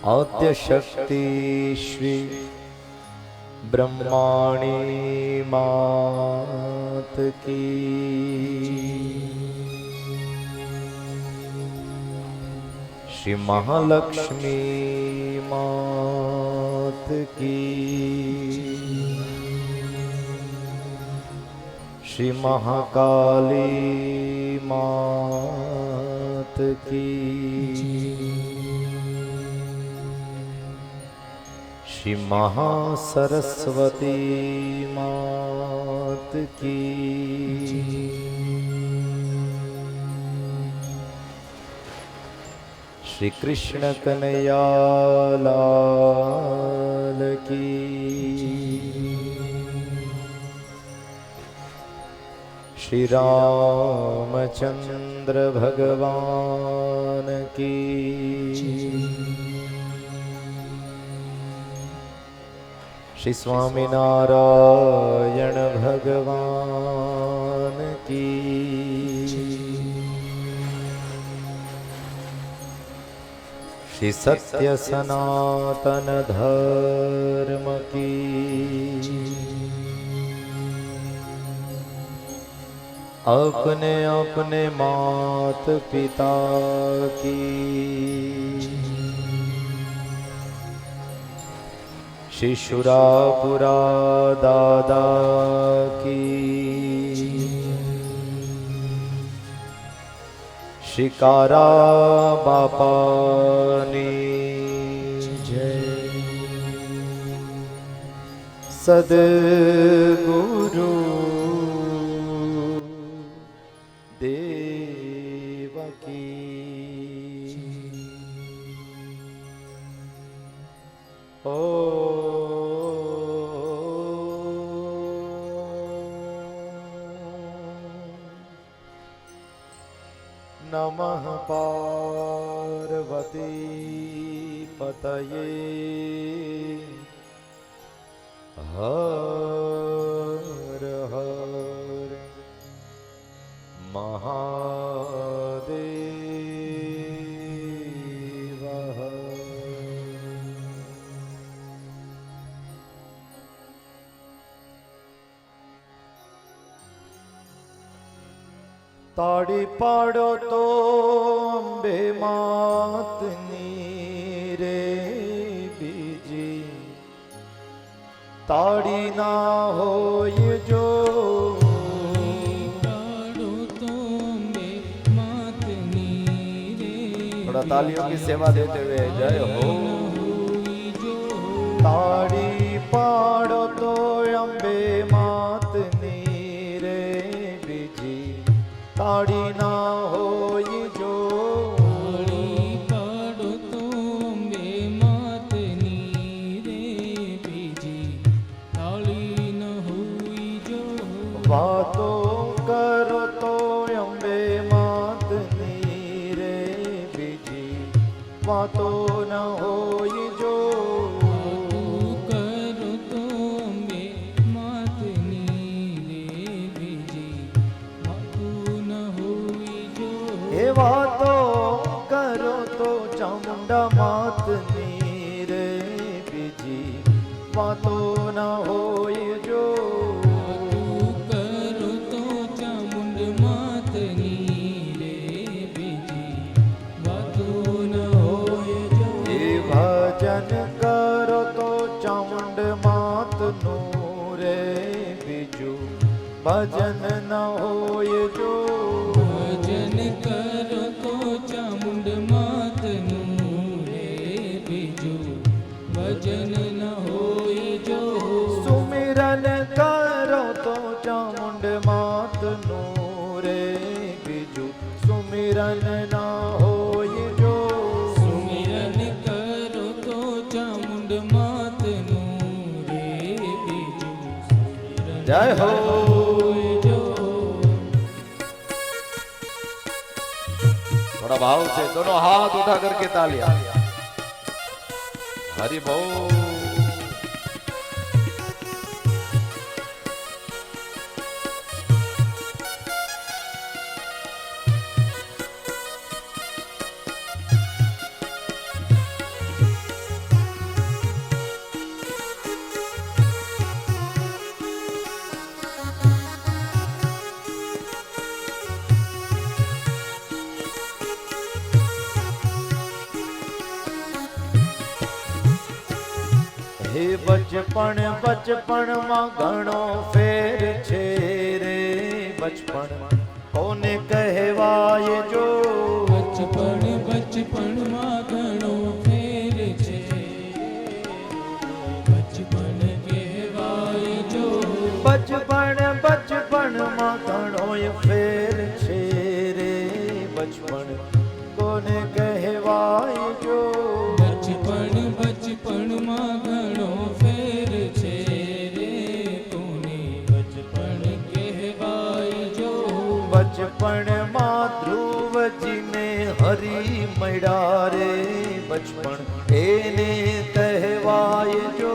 आद्य शक्ति श्री ब्रह्माणी मात की। श्री महालक्ष्मी मात की। श्री महाकाली मात की, श्री महासरस्वती मात की, श्री कृष्ण कन्हैया लाल की, श्री रामचंद्र भगवान की, श्री स्वामीनारायण भगवान की, श्री सत्य सनातन धर्म की, अपने अपने मात पिता की, श्री शुरापुरा दादा की, शिकारा बापानी जय। सद्गुरु देव की। ओ नमः पार्वती पतये हर हर महादेव हर। ताड़ी पाड़ो तो अंबे मातनी रे बीजी, ताड़ी ना हो ये जो थोड़ा तालियों की सेवा देते हुए जय हो। ताड़ी पाड़ो तो अंबे मातनी रे बीजी, ताड़ी ना हो ये जो पाड़ो तो अंबे मातनी रे बीजी, ताड़ी न हुई जो बातों करो तो अंबे मातनी रे बीजी, बातों न हो ये जो करो तो अंबे मातनी रे बीजी, बातों न हुई जो ये बातों करो तो चामुंडा मातनी रे बीजी, बातों न हो ये जो करो तो चामुंड मातनी रे बीजी, बातों न होए जो ये भजन करो तो चामुंड मात नो रे बीजू, भजन न हो ये जो भजन करो तो चामुंड मातनु रे बीजू, भजन न होए जो सुमिरन करो तो चामुंड मात नो रे बीजू, सुमिरन न हो ये जो सुमिरन करो तो चामुंड मातनु रे बीजू, सुमिरन जय हो। होए जो थोड़ा भाव से दोनों हाथ उठा करके तालियां। हरि बोल। હે બચપણ બચપણમાં ઘણો ફેર છે રે બચપણ કોને કહેવાય જો બચપણ બચપણમાં ઘણો ફેર છે બચપન કહેવાય જો બચપણ બચપણમાં ઘણોય ફેર છે રે બચપણ કોને કહેવાય જો બચપણ બચપણમાં ઘણો ફેર છે રે કોને બચપણ કહેવાય જો બચપણમાં ધ્રુવજીને હરી મળ્યા રે બચપણ એને કહેવાય જો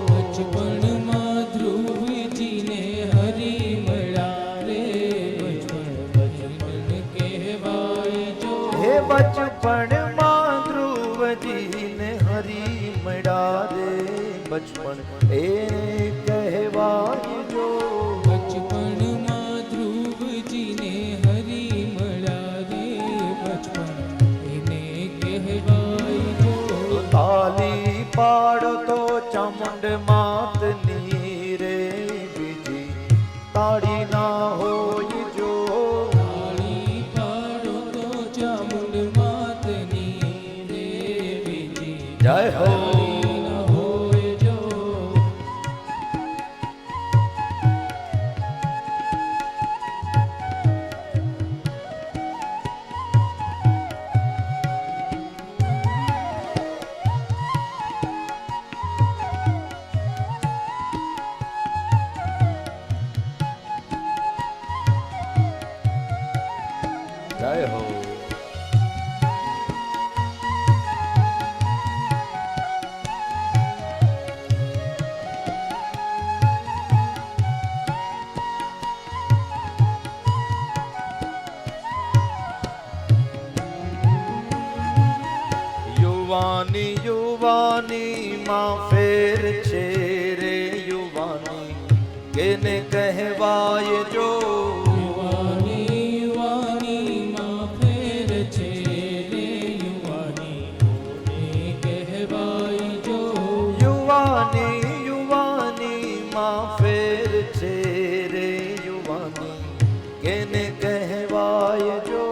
બચપણમાં ધ્રુવજીને હરી મળ્યા રે બચપણ કહેવાય જો હે બચપણમાં ધ્રુવજીને હરી મળ્યા રે બચપણ એને કહેવાય જો બચપણમાં ધ્રુવજીને હરી મળ્યા રે બચપણ એને કહેવાય જો તાલી પાડો તો ચામુંડ માતની રે બીજી તાળી ના હોય જો તાળી પાડો તો ચામુંડ માતની રે બીજી જય હો તાળી ન હોય જો જય હો યુવાની યુવાની માં ફેર છે રે યુવાની કેને કહેવાય જો યુવાની યુવાની માં ફેર છે રે યુવાની કોને કહેવાય જો યુવાની યુવાની માં ફેર છે રે યુવાની કેને કહેવાય જો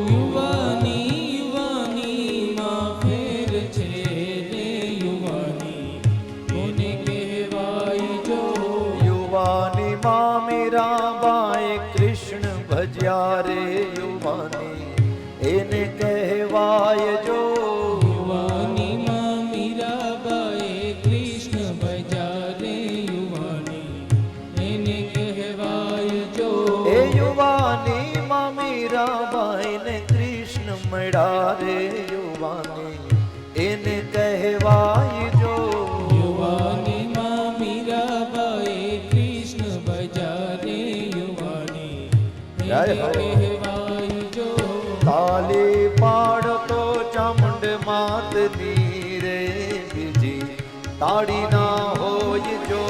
યુવાની યુવાની માં ફેર છે રે યુવાની કોને કહેવાય જો યુવાની માં મીરાબાઈ કૃષ્ણ ભજ્યા રે યુવાની એને કહેવાય જો યુવાની માં મીરાબાઈ કૃષ્ણ ભજ્યા રે યુવાની એને કહેવાય જો એ યુવાની માં મીરાબાઈ ને કૃષ્ણ મળ્યા રે યુવાની એને કહેવાય જો યુવાની માં મીરાબાઈ કૃષ્ણ ભજ્યા રે યુવાની જય એને હો. કહેવાય જો તાલી પાડો તો ચામુંડ માતની રે બીજી તાળી ના હોય જો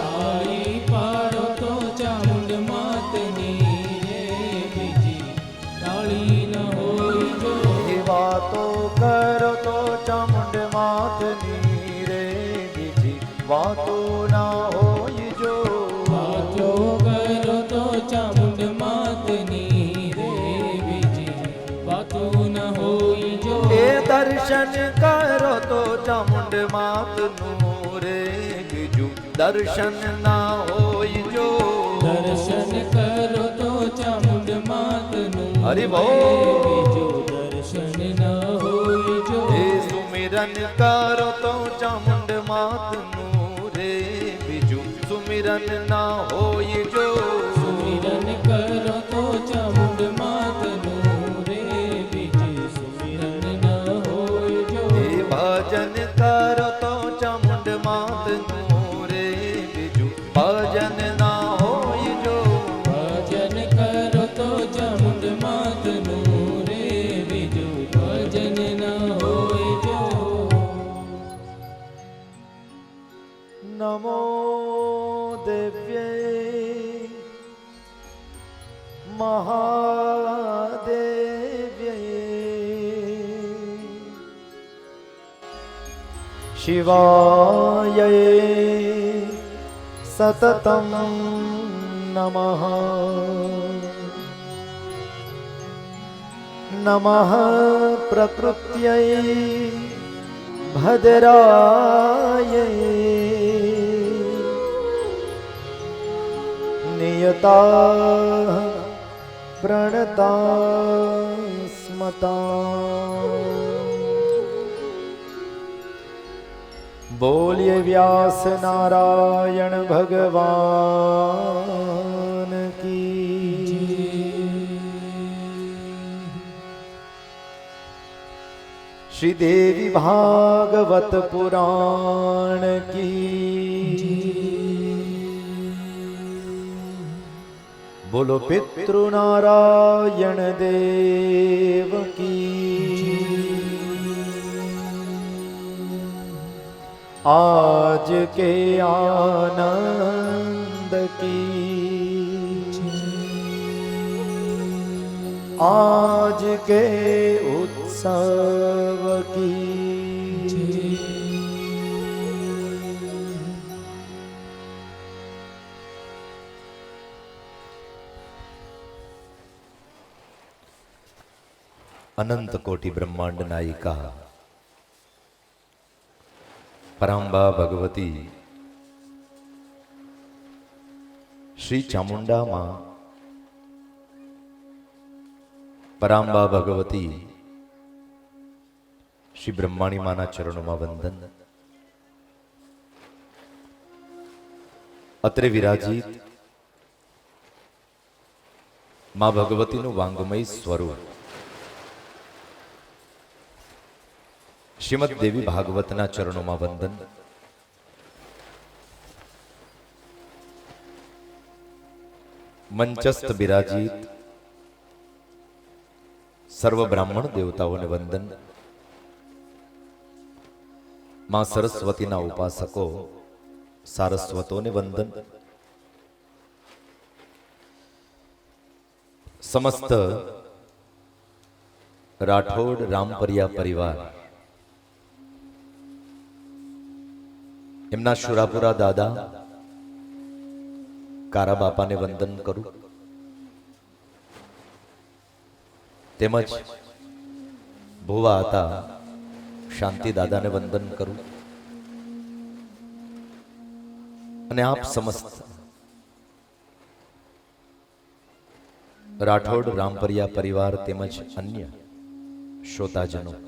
તાળી પાડો તો ચામુંડ માતની રે બીજી તાળી ન હોય જો એ વાતો કરો તો ચામુંડ માતની રે બીજી વાતો ના હોય જો વાતો કરો તો ચામુંડ માતની રે બીજી વાતો ન હોય જો એ દર્શન કરો તો ચામુંડ માતનું રે બીજું દર્શન ના હોય જો દર્શન કરો તો ચામુંડ માતનું હરિ બોલ. બીજું દર્શન ન હોય જો એ સુમિરન કરો તો ચામુંડ માતનું રે બીજું સુમિરન ના હોય જો સુમિરન કરો તો ચામુંડ માતનું રે બીજું સુમિરન ન હોય જો એ ભજન કરો તો ચામુંડ માતનું રે બીજું ભજન ના હોય જો ભજન કરો તો ચામુંડ માતનું રે બીજું ભજન ન હોય જો નમો દેવ્યે મહાદેવ્યે શિવાય સતતમ નમઃ નમઃ પ્રકૃત્યૈ ભદ્રાય નિયતા પ્રણતા સ્મતા બોલ્યે વ્યાસ નારાયણ ભગવાન કી શ્રી દેવી ભાગવત પુરાણ કી બોલો પિતૃ નારાયણ દેવ કી आज के आनंद की आज के उत्सव की अनंत कोटि ब्रह्मांड नायिका परांबा भगवती श्री चामुंडा मां परांबा भगवती श्री ब्रह्माणी माना चरणों में वंदन। अत्रे विराजित मां भगवती नु वांगमय स्वरूप श्रीमद देवी भागवतना चरणों में वंदन। मंचस्थ विराजित सर्व ब्राह्मण देवताओं ने वंदन। मां सरस्वती ना उपासको सारस्वतों ने वंदन। समस्त राठौड़ रामपरिया परिवार एमना शुरापुरा दादा कारा बापा ने वंदन करूं। तेमज भुवा हता शांति दादा ने वंदन करूं। अने आप समस्त राठौड़ रामपरिया परिवार तेमज अन्य श्रोताजनों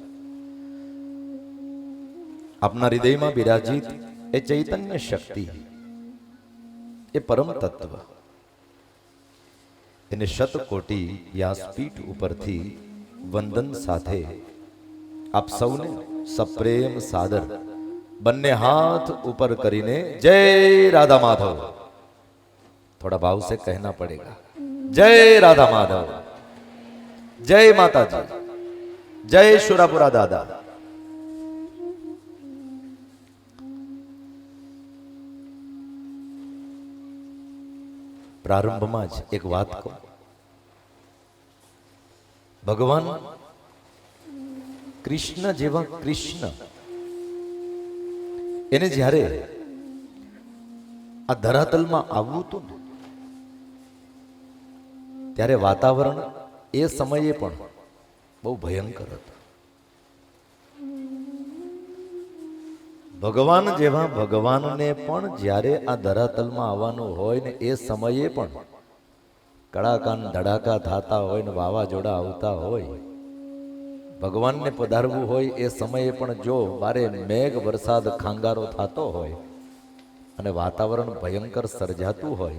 अपना हृदय में विराजित ए चैतन्य शक्ति ए परम तत्व एने शतकोटि व्यासपीठ उपरथी वंदन साथे आप सौने सप्रेम सादर बन्ने हाथ ऊपर करीने जय राधा माधव थोड़ा भाव से कहना पड़ेगा। जय राधा माधव, जय माता जी, जय शुरापुरा दादा। प्रारंभ में ज एक बात कहूं, भगवान कृष्ण जेवा कृष्ण एने ज्यारे आ धरातल में आववुं हतुं त्यारे वातावरण ए समये पण बहु भयंकर हतुं। भगवान जेवा भगवान ने पण ज्यारे आ धरातल में आववानुं होय ने ए समये पण कड़ाका धड़ाका थाता होय ने वावाजोड़ा आवता होय, भगवान ने पधारवुं होय ए समये पण जो बारे मेघ वरसाद खांगारो थातो होय अने वातावरण भयंकर सर्जातुं होय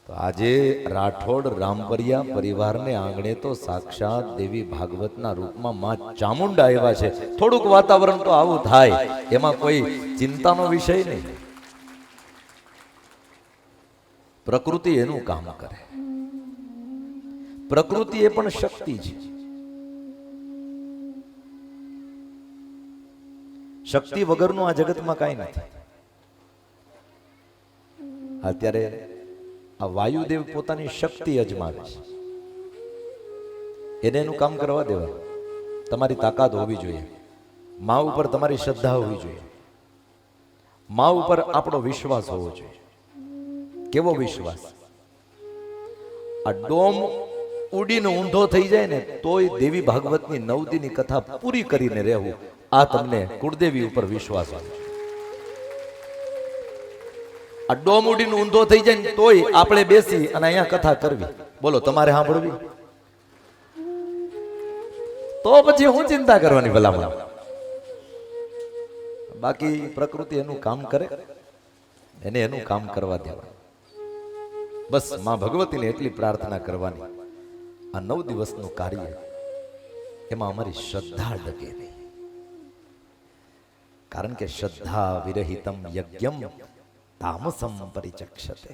तो आजे राठौड़ रामपरिया परिवार ने आंगणे तो साक्षात देवी भागवतना रूप में मां चामुंडा आव्या छे। थोड़ुंक वातावरण तो आवुं थाय एमां कोई चिंतानो विषय नहीं। प्रकृति एनुं काम करे, प्रकृति ए पण शक्ति छे। शक्ति वगरनुं आ जगत में काई नथी। अत्यारे आ वायुदेव पोतानी शक्ति अजमावे छे एने एनुं काम करवा देवा। तमारी ताकात होवी जोईए, मां उपर तमारी श्रद्धा होवी जोईए, मां उपर आपणो विश्वास होवो जोईए। કેવો વિશ્વાસ! આ ડોમ ઉડીને ઊંધો થઈ જાય ને તોય દેવી ભાગવતની 9 દીની કથા પૂરી કરીને રહેવું, આ તમને કુળદેવી ઉપર વિશ્વાસ આવે. આ ડોમ ઉડીને ઊંધો થઈ જાય ને તોય આપણે બેસી અને અહીંયા કથા કરવી. બોલો, તમારે સાંભળવી? તો પછી હું ચિંતા કરવાની ભલામણ? બાકી પ્રકૃતિ એનું કામ કરે, એને એનું કામ કરવા દેવાનું. બસ માં ભગવતીને એટલી પ્રાર્થના કરવાની, આ 9 દિવસનું કાર્ય એમાં અમારી શ્રદ્ધા ડગે નહીં. કારણ કે શ્રદ્ધા વિરહિતમ યજ્ઞમ તામસમ પરિચક્ષતે.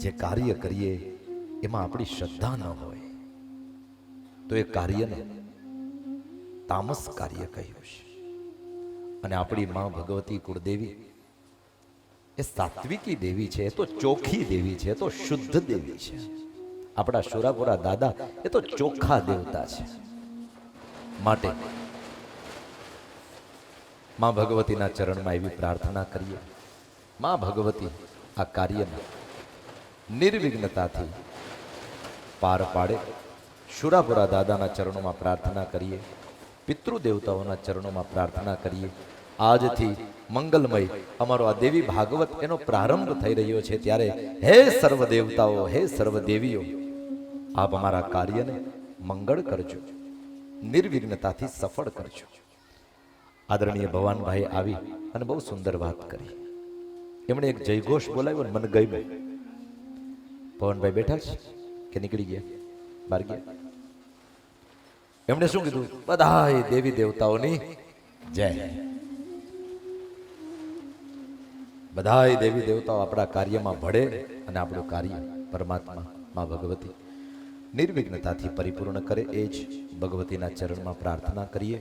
જે કાર્ય કરીએ એમાં આપણી શ્રદ્ધા ન હોય તો એ કાર્યને તામસ કાર્ય કહ્યું છે. અને આપણી માં ભગવતી કુળદેવી એ સાત્વિકી દેવી છે, એ તો ચોખ્ખી દેવી છે, એ તો શુદ્ધ દેવી છે. આપણા શુરાપુરા દાદા એ તો ચોખ્ખા દેવતા છે. માટે માં ભગવતીના ચરણમાં એવી પ્રાર્થના કરીએ, માં ભગવતી આ કાર્યને નિર્વિઘ્નતાથી પાર પાડે. શુરાપુરા દાદાના ચરણોમાં પ્રાર્થના કરીએ, પિતૃદેવતાઓના ચરણોમાં પ્રાર્થના કરીએ. આજથી મંગલમય અમારો આ દેવી ભાગવત એનો પ્રારંભ થઈ રહ્યો છે, ત્યારે હે સર્વ દેવતાઓ, હે સર્વ દેવીઓ, આપ અમારા કાર્યને મંગળ કરજો, નિર્વિઘ્નતાથી સફળ કરજો. આદરણીય ભવાનભાઈ આવી અને બહુ સુંદર વાત કરી. એમણે એક જયઘોષ બોલાવ્યો ને મને ગમ્યું. ભવનભાઈ બેઠા છે કે નીકળી ગયા, બહાર ગયા? એમણે શું કીધું? બધાય દેવી દેવતાઓની જય. બધાય દેવી દેવતાઓ આપણા કાર્યમાં ભળે અને આપણું કાર્ય પરમાત્મા માં ભગવતી નિર્વિઘ્નતાથી પરિપૂર્ણ કરે, એ જ ભગવતીના ચરણમાં પ્રાર્થના કરીએ.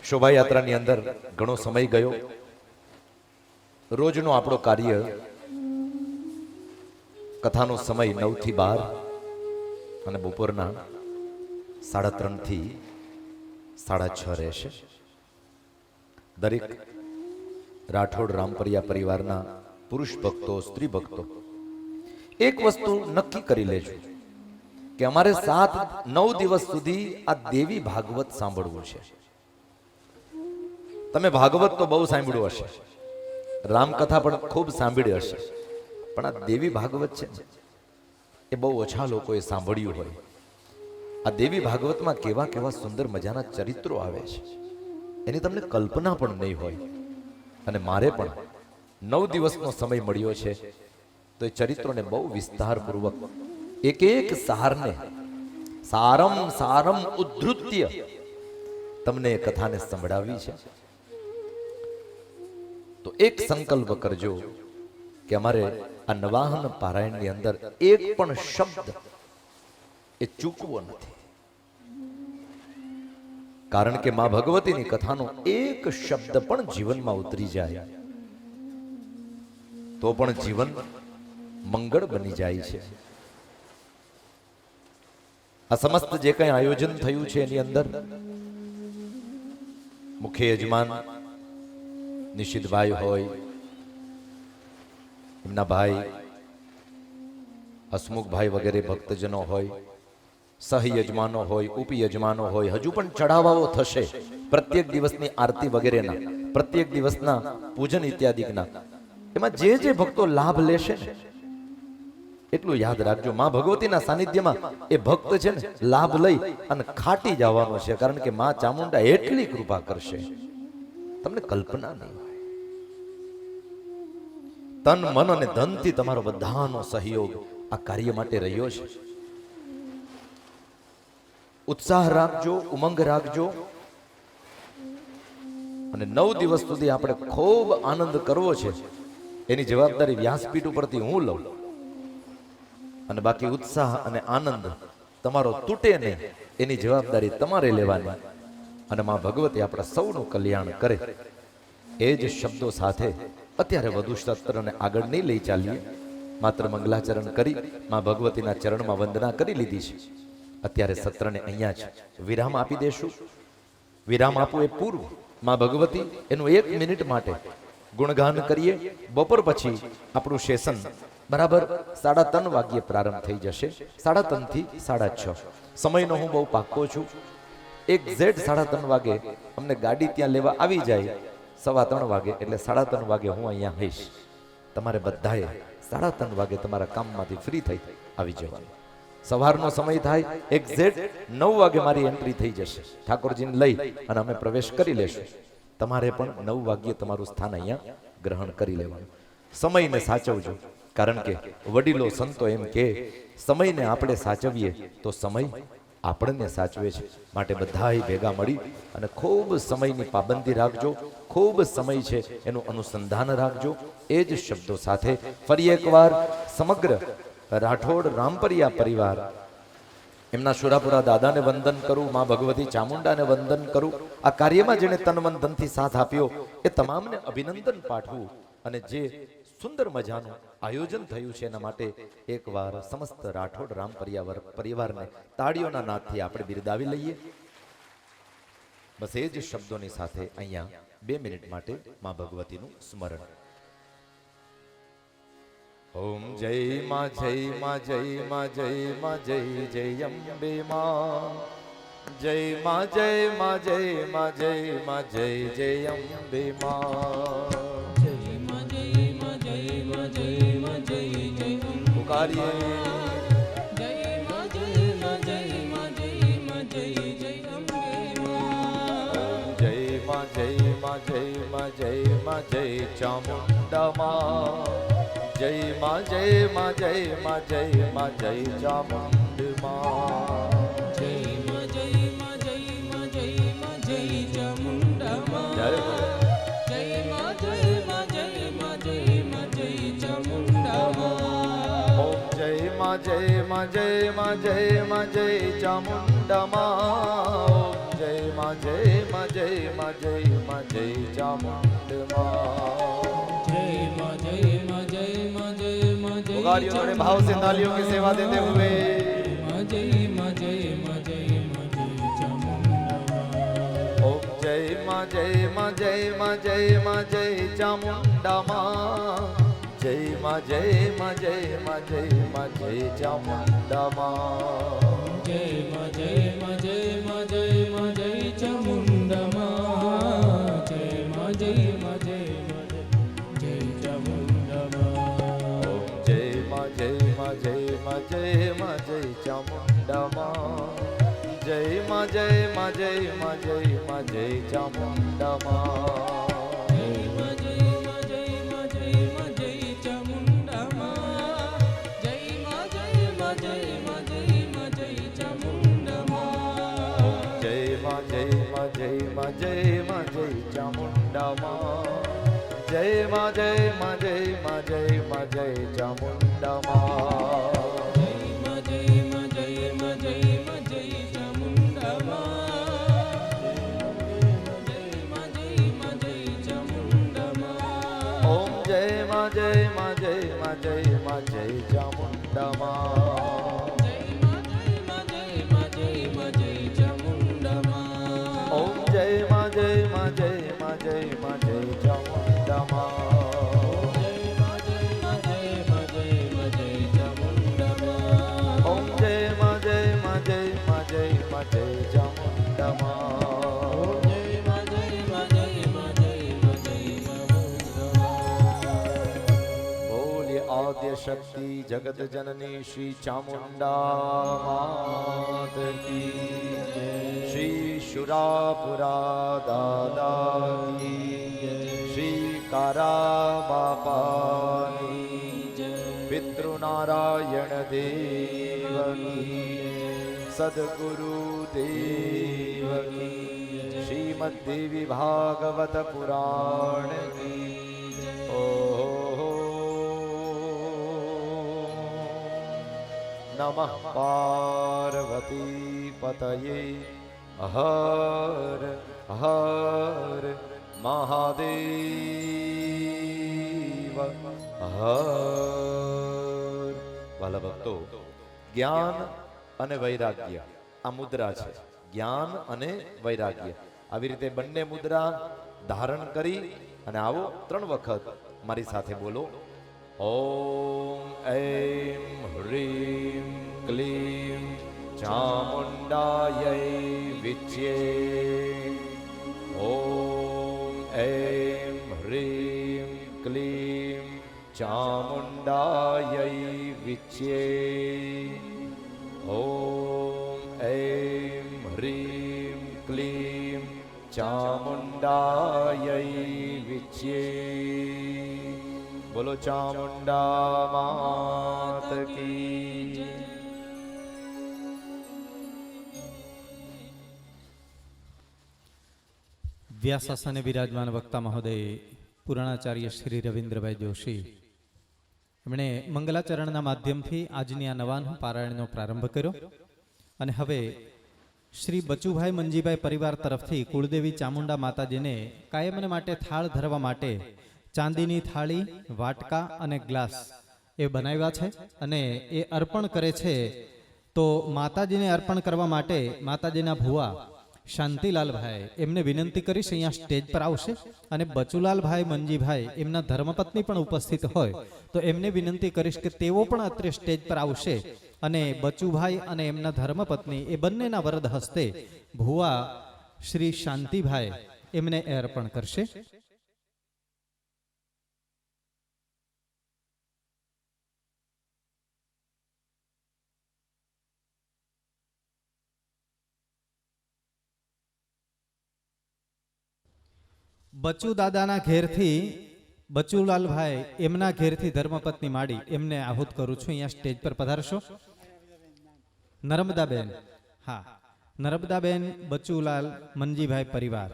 શોભાયાત્રાની અંદર ઘણો સમય ગયો. રોજનો આપણો કાર્ય કથાનો સમય 9 થી 12 અને બપોરના 3:30 થી 6:30 રહેશે. દરેક રાઠોડ રામપરિયા પરિવારના પુરુષ ભક્તો, સ્ત્રી ભક્તો એક વસ્તુ નક્કી કરી લેજો કે અમારે 7-9 દિવસ સુધી આ દેવી ભાગવત સાંભળવું છે. તમે ભાગવત તો બહુ સાંભળ્યું હશે, રામકથા પણ ખૂબ સાંભળી હશે, પણ આ દેવી ભાગવત છે એ બહુ ઓછા લોકોએ સાંભળ્યું હોય. આ દેવી ભાગવતમાં કેવા કેવા સુંદર મજાના ચરિત્રો આવે છે, એની તમને કલ્પના પણ નહીં હોય. અને મારે પણ 9 દિવસનો સમય મળ્યો છે, તો એ ચરિત્રોને બહુ વિસ્તારપૂર્વક એક એક સારને સારમ સારમ ઉદ્ધૃત્ય તમને એ કથાને સંભળાવી છે. તો એક સંકલ્પ કરજો કે અમારે આ નવાહન પારાયણની અંદર એક પણ શબ્દ એ ચૂકવો નથી. કારણ કે માં ભગવતીની કથાનો એક શબ્દ પણ જીવનમાં ઉતરી જાય તો પણ જીવન મંગળ બની જાય છે. આ સમસ્ત જે કંઈ આયોજન થયું છે એની અંદર મુખ્ય યજમાન નિશિતભાઈ હોય, એમના ભાઈ હસમુખભાઈ વગેરે ભક્તજનો હોય, સહયજમાનો હોય, ઉપયજમાનો હોય, હજુ પણ ચઢાવાઓ થશે પ્રત્યેક દિવસની આરતી વગેરેના, પ્રત્યેક દિવસના પૂજન ઇત્યાદિના. એમાં જે જે ભક્તો લાભ લેશે ને એટલું યાદ રાખજો, માં ભગવતીના સાનિધ્યમાં એ ભક્ત છે ને લાભ લઈ અને ખાટી જવાનો છે. કારણ કે માં ચામુંડા એટલી કૃપા કરશે તમને કલ્પના નહીં હોય. તન મન અને ધનથી તમારો બધાનો સહયોગ આ કાર્ય માટે રહ્યો છે. ઉત્સાહ રાખજો, ઉમંગ રાખજો. અને 9 દિવસ સુધી આપણે ખૂબ આનંદ કરવો છે, એની જવાબદારી વ્યાસપીઠ ઉપરથી હું લઉં. અને બાકી ઉત્સાહ અને આનંદ તમારો તૂટે નહીં એની જવાબદારી તમારે લેવાની. અને માં ભગવતી આપણા સૌનું કલ્યાણ કરે એ જ શબ્દો સાથે અત્યારે વધુ સત્રને આગળ નહીં લઈ ચાલીએ. માત્ર મંગલાચરણ કરી માં ભગવતીના ચરણમાં વંદના કરી લીધી છે. અત્યારે સત્રને અહીંયા જ વિરામ આપી દેશું. વિરામ આપવું એ પૂર્વ માં ભગવતી એનું 1 મિનિટ માટે ગુણગાન કરીએ. બપોર પછી આપણું સેશન બરાબર 3:30 વાગ્યે પ્રારંભ થઈ જશે. 3:30 થી 6:30 સમયનો હું બહુ પાક્કો છું. એક્ઝેક્ટ 3:30 વાગે અમને ગાડી ત્યાં લેવા આવી જાય 3:15 વાગે એટલે 3:30 વાગે હું અહીંયા હઈશ. તમારે બધાએ 3:30 વાગે તમારા કામમાંથી ફ્રી થઈ આવી જવાનું. સવારનો સમય થાય એક્ઝેક્ટ 9 વાગે મારી એન્ટ્રી થઈ જશે. ઠાકોરજીને લઈ અને અમે પ્રવેશ કરી લેશું. તમારે પણ 9 વાગ્યે તમારું સ્થાન અહીંયા ગ્રહણ કરી લેવાનું. સમયને સાચવજો, કારણ કે વડીલો સંતો એમ કે સમયને આપણે સાચવીએ તો સમય આપણને સાચવે છે. માટે બધાય ભેગા મળી અને ખૂબ સમયની પાબંદી રાખજો. ખૂબ સમય છે એનું અનુસંધાન રાખજો. એ જ શબ્દો સાથે ફરી એકવાર સમગ્ર રાઠોડ રામપરિયા પરિવાર, એમના શુરાપુરા દાદાને વંદન કરું, માં ભગવતી ચામુંડાને વંદન કરું. આ કાર્યમાં જેણે તન મન ધનથી સાથ આપ્યો એ તમામને અભિનંદન પાઠવું. અને જે સુંદર મજાનું આયોજન થયું છે એના માટે એકવાર સમસ્ત રાઠોડ રામ પરિવારને તાળીઓના નાદથી આપણે બિરદાવી લઈએ. બસ એ જ શબ્દોની સાથે અહીંયા 2 મિનિટ માટે માં ભગવતીનું સ્મરણ. ઓમ જય માં જય માં જય માં જય માં જય જય અંબે માં. જય માં જય માં જય માં જય માં જય જય અંબે માં. પુકારીએ જય માં જય માં જય માં જય માં જય ચામુંડા માં. જય માં જય માં જય માં જય માં જય ચામુંડ માં. જય માં જય માં જય માં જય માં જય ચામુંડા માં. જય માં જય માં જય માં જય માં જય ચામુંડા માં. ઓમ જય માં જય માં જય માં જય માં જય ચામુંડા માં. ઓમ જય માં જય માં જય માં જય માં જય ચામુંડ માં. पुकारियों बड़े भाव से तालियों की सेवा देते हुए ओम जय मा जय मा जय मा जय मा जय चामुंडा मां. जय मा जय मा जय मा जय मा जय चामुंडा मां. जय मा जय मा जय मा जय मा जय चामुंडा मां. जय मा जय मा जय मा जय चामुंडा मां. जय मा जय मा जय मा जय मा जय चामुंडा मां. जय मा जय मा जय मा जय मा जय चामुंडा मां. जय मा जय मा जय मा जय मा जय चामुंडा मां. जय मा जय मा जय मा जय मा जय चामुंडा मां. जय मा जय मा जय मा जय मा जय चामुंडा मां. जय मा जय मा जय मा जय मा जय चामुंडा मां. ओम जय मा जय मा जय मा जय मा जय चामुंडा मां. जय मा जय मा जय मा जय मा जय चामुंडा मां. ओम जय मा जय मा जय मा जय मा जय चामुंडा मां. जय मा जय मा जय मा जय मा जय चामुंडा मां. ओम जय मा जय मा जय मा जय मा जय चामुंडा मां. शक्ति जगत जननी श्री चामुंडा मात की. श्री शुरापुरा दादा की. श्री कारा बापा की. पितृनारायण देव की. सद्गुरु देव की. श्रीमद्देवी भागवत पुराण की. नमः पार्वती पतये हर हर महादेव हर. वाला भक्तो, ज्ञान અને વૈરાગ્ય આ મુદ્રા છે. જ્ઞાન અને વૈરાગ્ય આવી રીતે બંને મુદ્રા ધારણ કરી અને આવો 3 વખત મારી સાથે બોલો. ઓમ એમ હ્રીમ ક્લીમ ચામુંડાય વિચ્યે. ઓમ એમ હ્રીમ ક્લીમ ચામુંડાય વિચ્યે. ઓમ એમ હ્રીમ ક્લીમ ચામુંડાય વિચ્યે. બોલો ચામુંડા માત કી. વ્યાસાસને વિરાજમાન વક્તા મહોદય પુરાણાચાર્ય શ્રી રવિન્દ્રભાઈ જોશી એમણે મંગલાચરણના માધ્યમથી આજની આ નવાન પારાયણનો પ્રારંભ કર્યો અને હવે શ્રી બચુભાઈ મંજીભાઈ પરિવાર તરફથી કુળદેવી ચામુંડા માતાજીને કાયમને માટે થાળ ધરવા માટે ચાંદીની થાળી, વાટકા અને ગ્લાસ એ બનાવ્યા છે અને એ અર્પણ કરે છે. તો માતાજીને અર્પણ કરવા માટે માતાજીના ભુવા શાંતિલાલભાઈ એમને વિનંતી કરીશ અહીંયા સ્ટેજ પર આવશે અને બચુલાલભાઈ મંજીભાઈ એમના ધર્મપત્ની પણ ઉપસ્થિત હોય તો એમને વિનંતી કરીશ કે તેઓ પણ અત્રે સ્ટેજ પર આવશે અને બચુભાઈ અને એમના ધર્મપત્ની એ બંનેના વરદ હસ્તે ભુવા શ્રી શાંતિભાઈ એમને અર્પણ કરશે. બચુ દાદાના ઘેરથી બચુલાલભાઈ એમના ઘેરથી ધર્મપત્ની માડી એમને આહુત કરું છું. અહીંયા સ્ટેજ પર પધારશો. નર્મદાબેન, હા નર્મદાબેન બચુલાલ મંજીભાઈ પરિવાર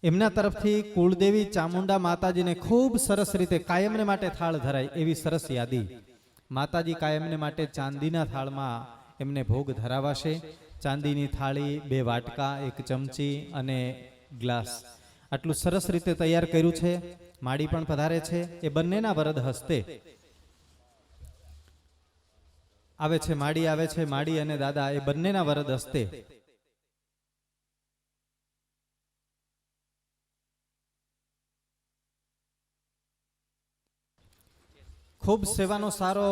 એમના તરફથી કુળદેવી ચામુંડા માતાજીને ખૂબ સરસ રીતે કાયમને માટે થાળ ધરાય એવી સરસ યાદી. માતાજી કાયમને માટે ચાંદીના થાળમાં એમને ભોગ ધરાવાશે. ચાંદીની થાળી, 2 વાટકા, 1 ચમચી અને ગ્લાસ આટલું સરસ રીતે તૈયાર કર્યું છે. માડી પણ પધારે છે. એ બંનેના વરદ હસ્તે આવે છે. માડી આવે છે. માડી અને દાદા એ બંનેના વરદ હસ્તે ખૂબ સેવાનો સારો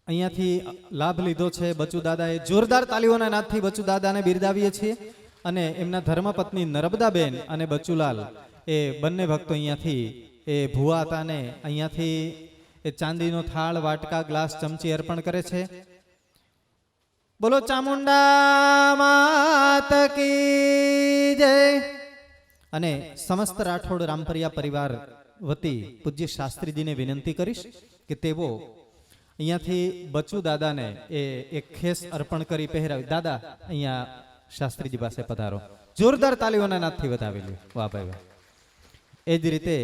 અહીંયાથી લાભ લીધો છે બચુ દાદાએ. જોરદાર તાલીઓના નાદથી બચુ દાદાને બિરદાવીએ છીએ અને એમના ધર્મપત્ની નર્મદાબેન અને બચુલાલ એ બંને ભક્તો અહીંયાથી એ ભુવા હતા ને અહીંયાથી એ ચાંદીનો થાળ, વાટકા, ગ્લાસ, ચમચી અર્પણ કરે છે. બોલો ચામુંડા માત કી જય. અને સમસ્ત રાઠોડ રામપરિયા પરિવાર વતી પૂજ્ય શાસ્ત્રીજીને વિનંતી કરીશ કે તેઓ અહીંયાથી બચુ દાદાને એ એક ખેસ અર્પણ કરી પહેરાવી. દાદા અહીંયા શાસ્ત્રીજી પાસે પધારો. જોરદાર તાલીઓના નાદથી વધાવી લે. વાહ ભાઈ વાહ. એ જ રીતે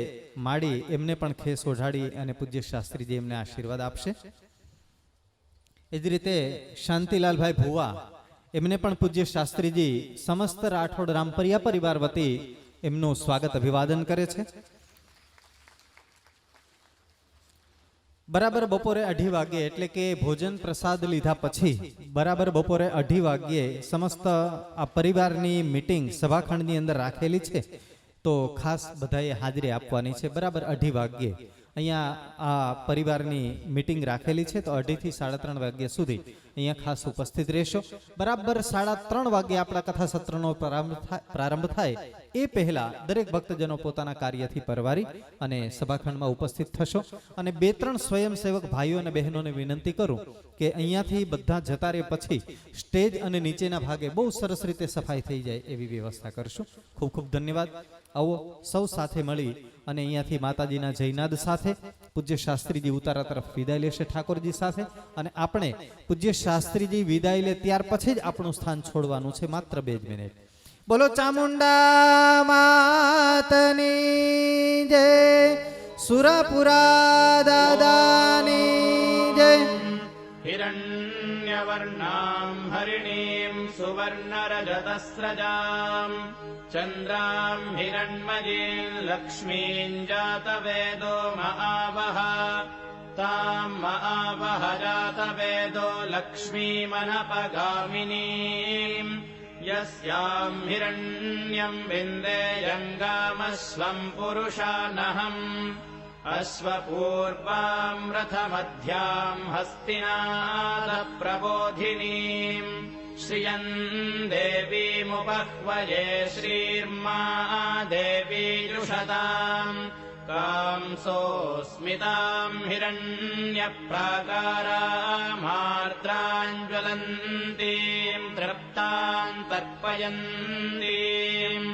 માડી એમને પણ ખેસ ઓઢાડી અને પૂજ્ય શાસ્ત્રીજી એમને આશીર્વાદ આપશે. એ જ રીતે શાંતિલાલભાઈ ભુવા એમને પણ પૂજ્ય શાસ્ત્રીજી સમસ્ત રાઠોડ રામપરિયા પરિવાર વતી એમનું સ્વાગત અભિવાદન કરે છે. બરાબર બપોરે 2:30 વાગ્યે એટલે કે ભોજન પ્રસાદ લીધા પછી બરાબર બપોરે 2:30 વાગ્યે સમસ્ત આ પરિવારની મીટિંગ સભાખંડની અંદર રાખેલી છે. તો ખાસ બધાએ હાજરી આપવાની છે. બરાબર 2:30 વાગ્યે અહીંયા આ પરિવારની મીટિંગ રાખેલી છે. તો 2:30 થી 3:30 વાગ્યા સુધી અહીંયા ખાસ ઉપસ્થિત રહેશો. બરાબર 3:30 વાગ્યે આપણા કથા સત્રનો પ્રારંભ થાય એ પહેલા દરેક ભક્તજનો પોતાના કાર્યથી પરવારી અને સભાખંડમાં ઉપસ્થિત થશો. અને 2-3 સ્વયંસેવક ભાઈઓ અને બહેનોને વિનંતી કરું કે અહીંયાથી બધા જતા રહે પછી સ્ટેજ અને નીચેના ભાગે બહુ સરસ રીતે સફાઈ થઈ જાય એવી વ્યવસ્થા કરશું. ખૂબ ખૂબ ધન્યવાદ. આવો સૌ સાથે મળી અને અહીંયાથી માતાજીના જયનાદ સાથે પૂજ્ય શાસ્ત્રીજી ઉતારા તરફ વિદાય લેશે ઠાકોરજી સાથે. અને આપણે પૂજ્ય શાસ્ત્રીજી વિદાય લે ત્યાર પછી જ આપણું સ્થાન છોડવાનું છે. માત્ર 2 જ મિનિટ. બોલો ચામુંડા માતની જય. સુરપુરા દાદાની જય. हिरण्यवर्णां हरिणीं सुवर्णरजतस्रजां चन्द्रां हिरण्मयीं लक्ष्मीं जातवेदो महावः तां महावः जातवेदो लक्ष्मीमनपगामिनीं यस्याम् हिरण्यम् विन्देयङ्गामस्वम् पुरुषानहम् अश्वपूर्वाम् रथमध्याम् हस्तिनादप्रबोधिनीम् श्रियम् देवीमुपह्वये श्रीर्मा देवी जुषताम् कांसोऽस्मिताम् हिरण्यप्राकारामार्द्राञ्ज्वलन्तीम् तृप्ताम् तर्पयन्तीम्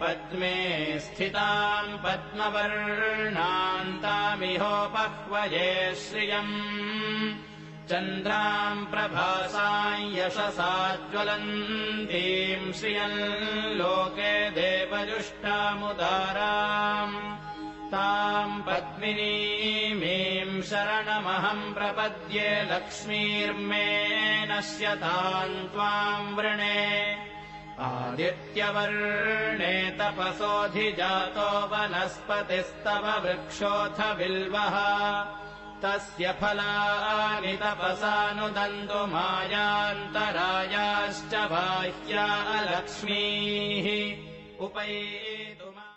पद्मे स्थिताम् पद्मवर्णान्तामिहोपह्वये श्रियम् चन्द्राम् प्रभासाम् यशसा ज्वलन्तीम् श्रियम् लोके देवजुष्टामुदाराम् ताम् पद्मिनीमीम् शरणमहम् प्रपद्ये लक्ष्मीर्मे नश्यताम् त्वाम् वृणे आदित्यवर्णे तपसोऽधिजातो वनस्पतिस्तव वृक्षोऽथ बिल्वः तस्य फलानि तपसानुदन्तु मायान्तरायाश्च बाह्या लक्ष्मीः उपैतु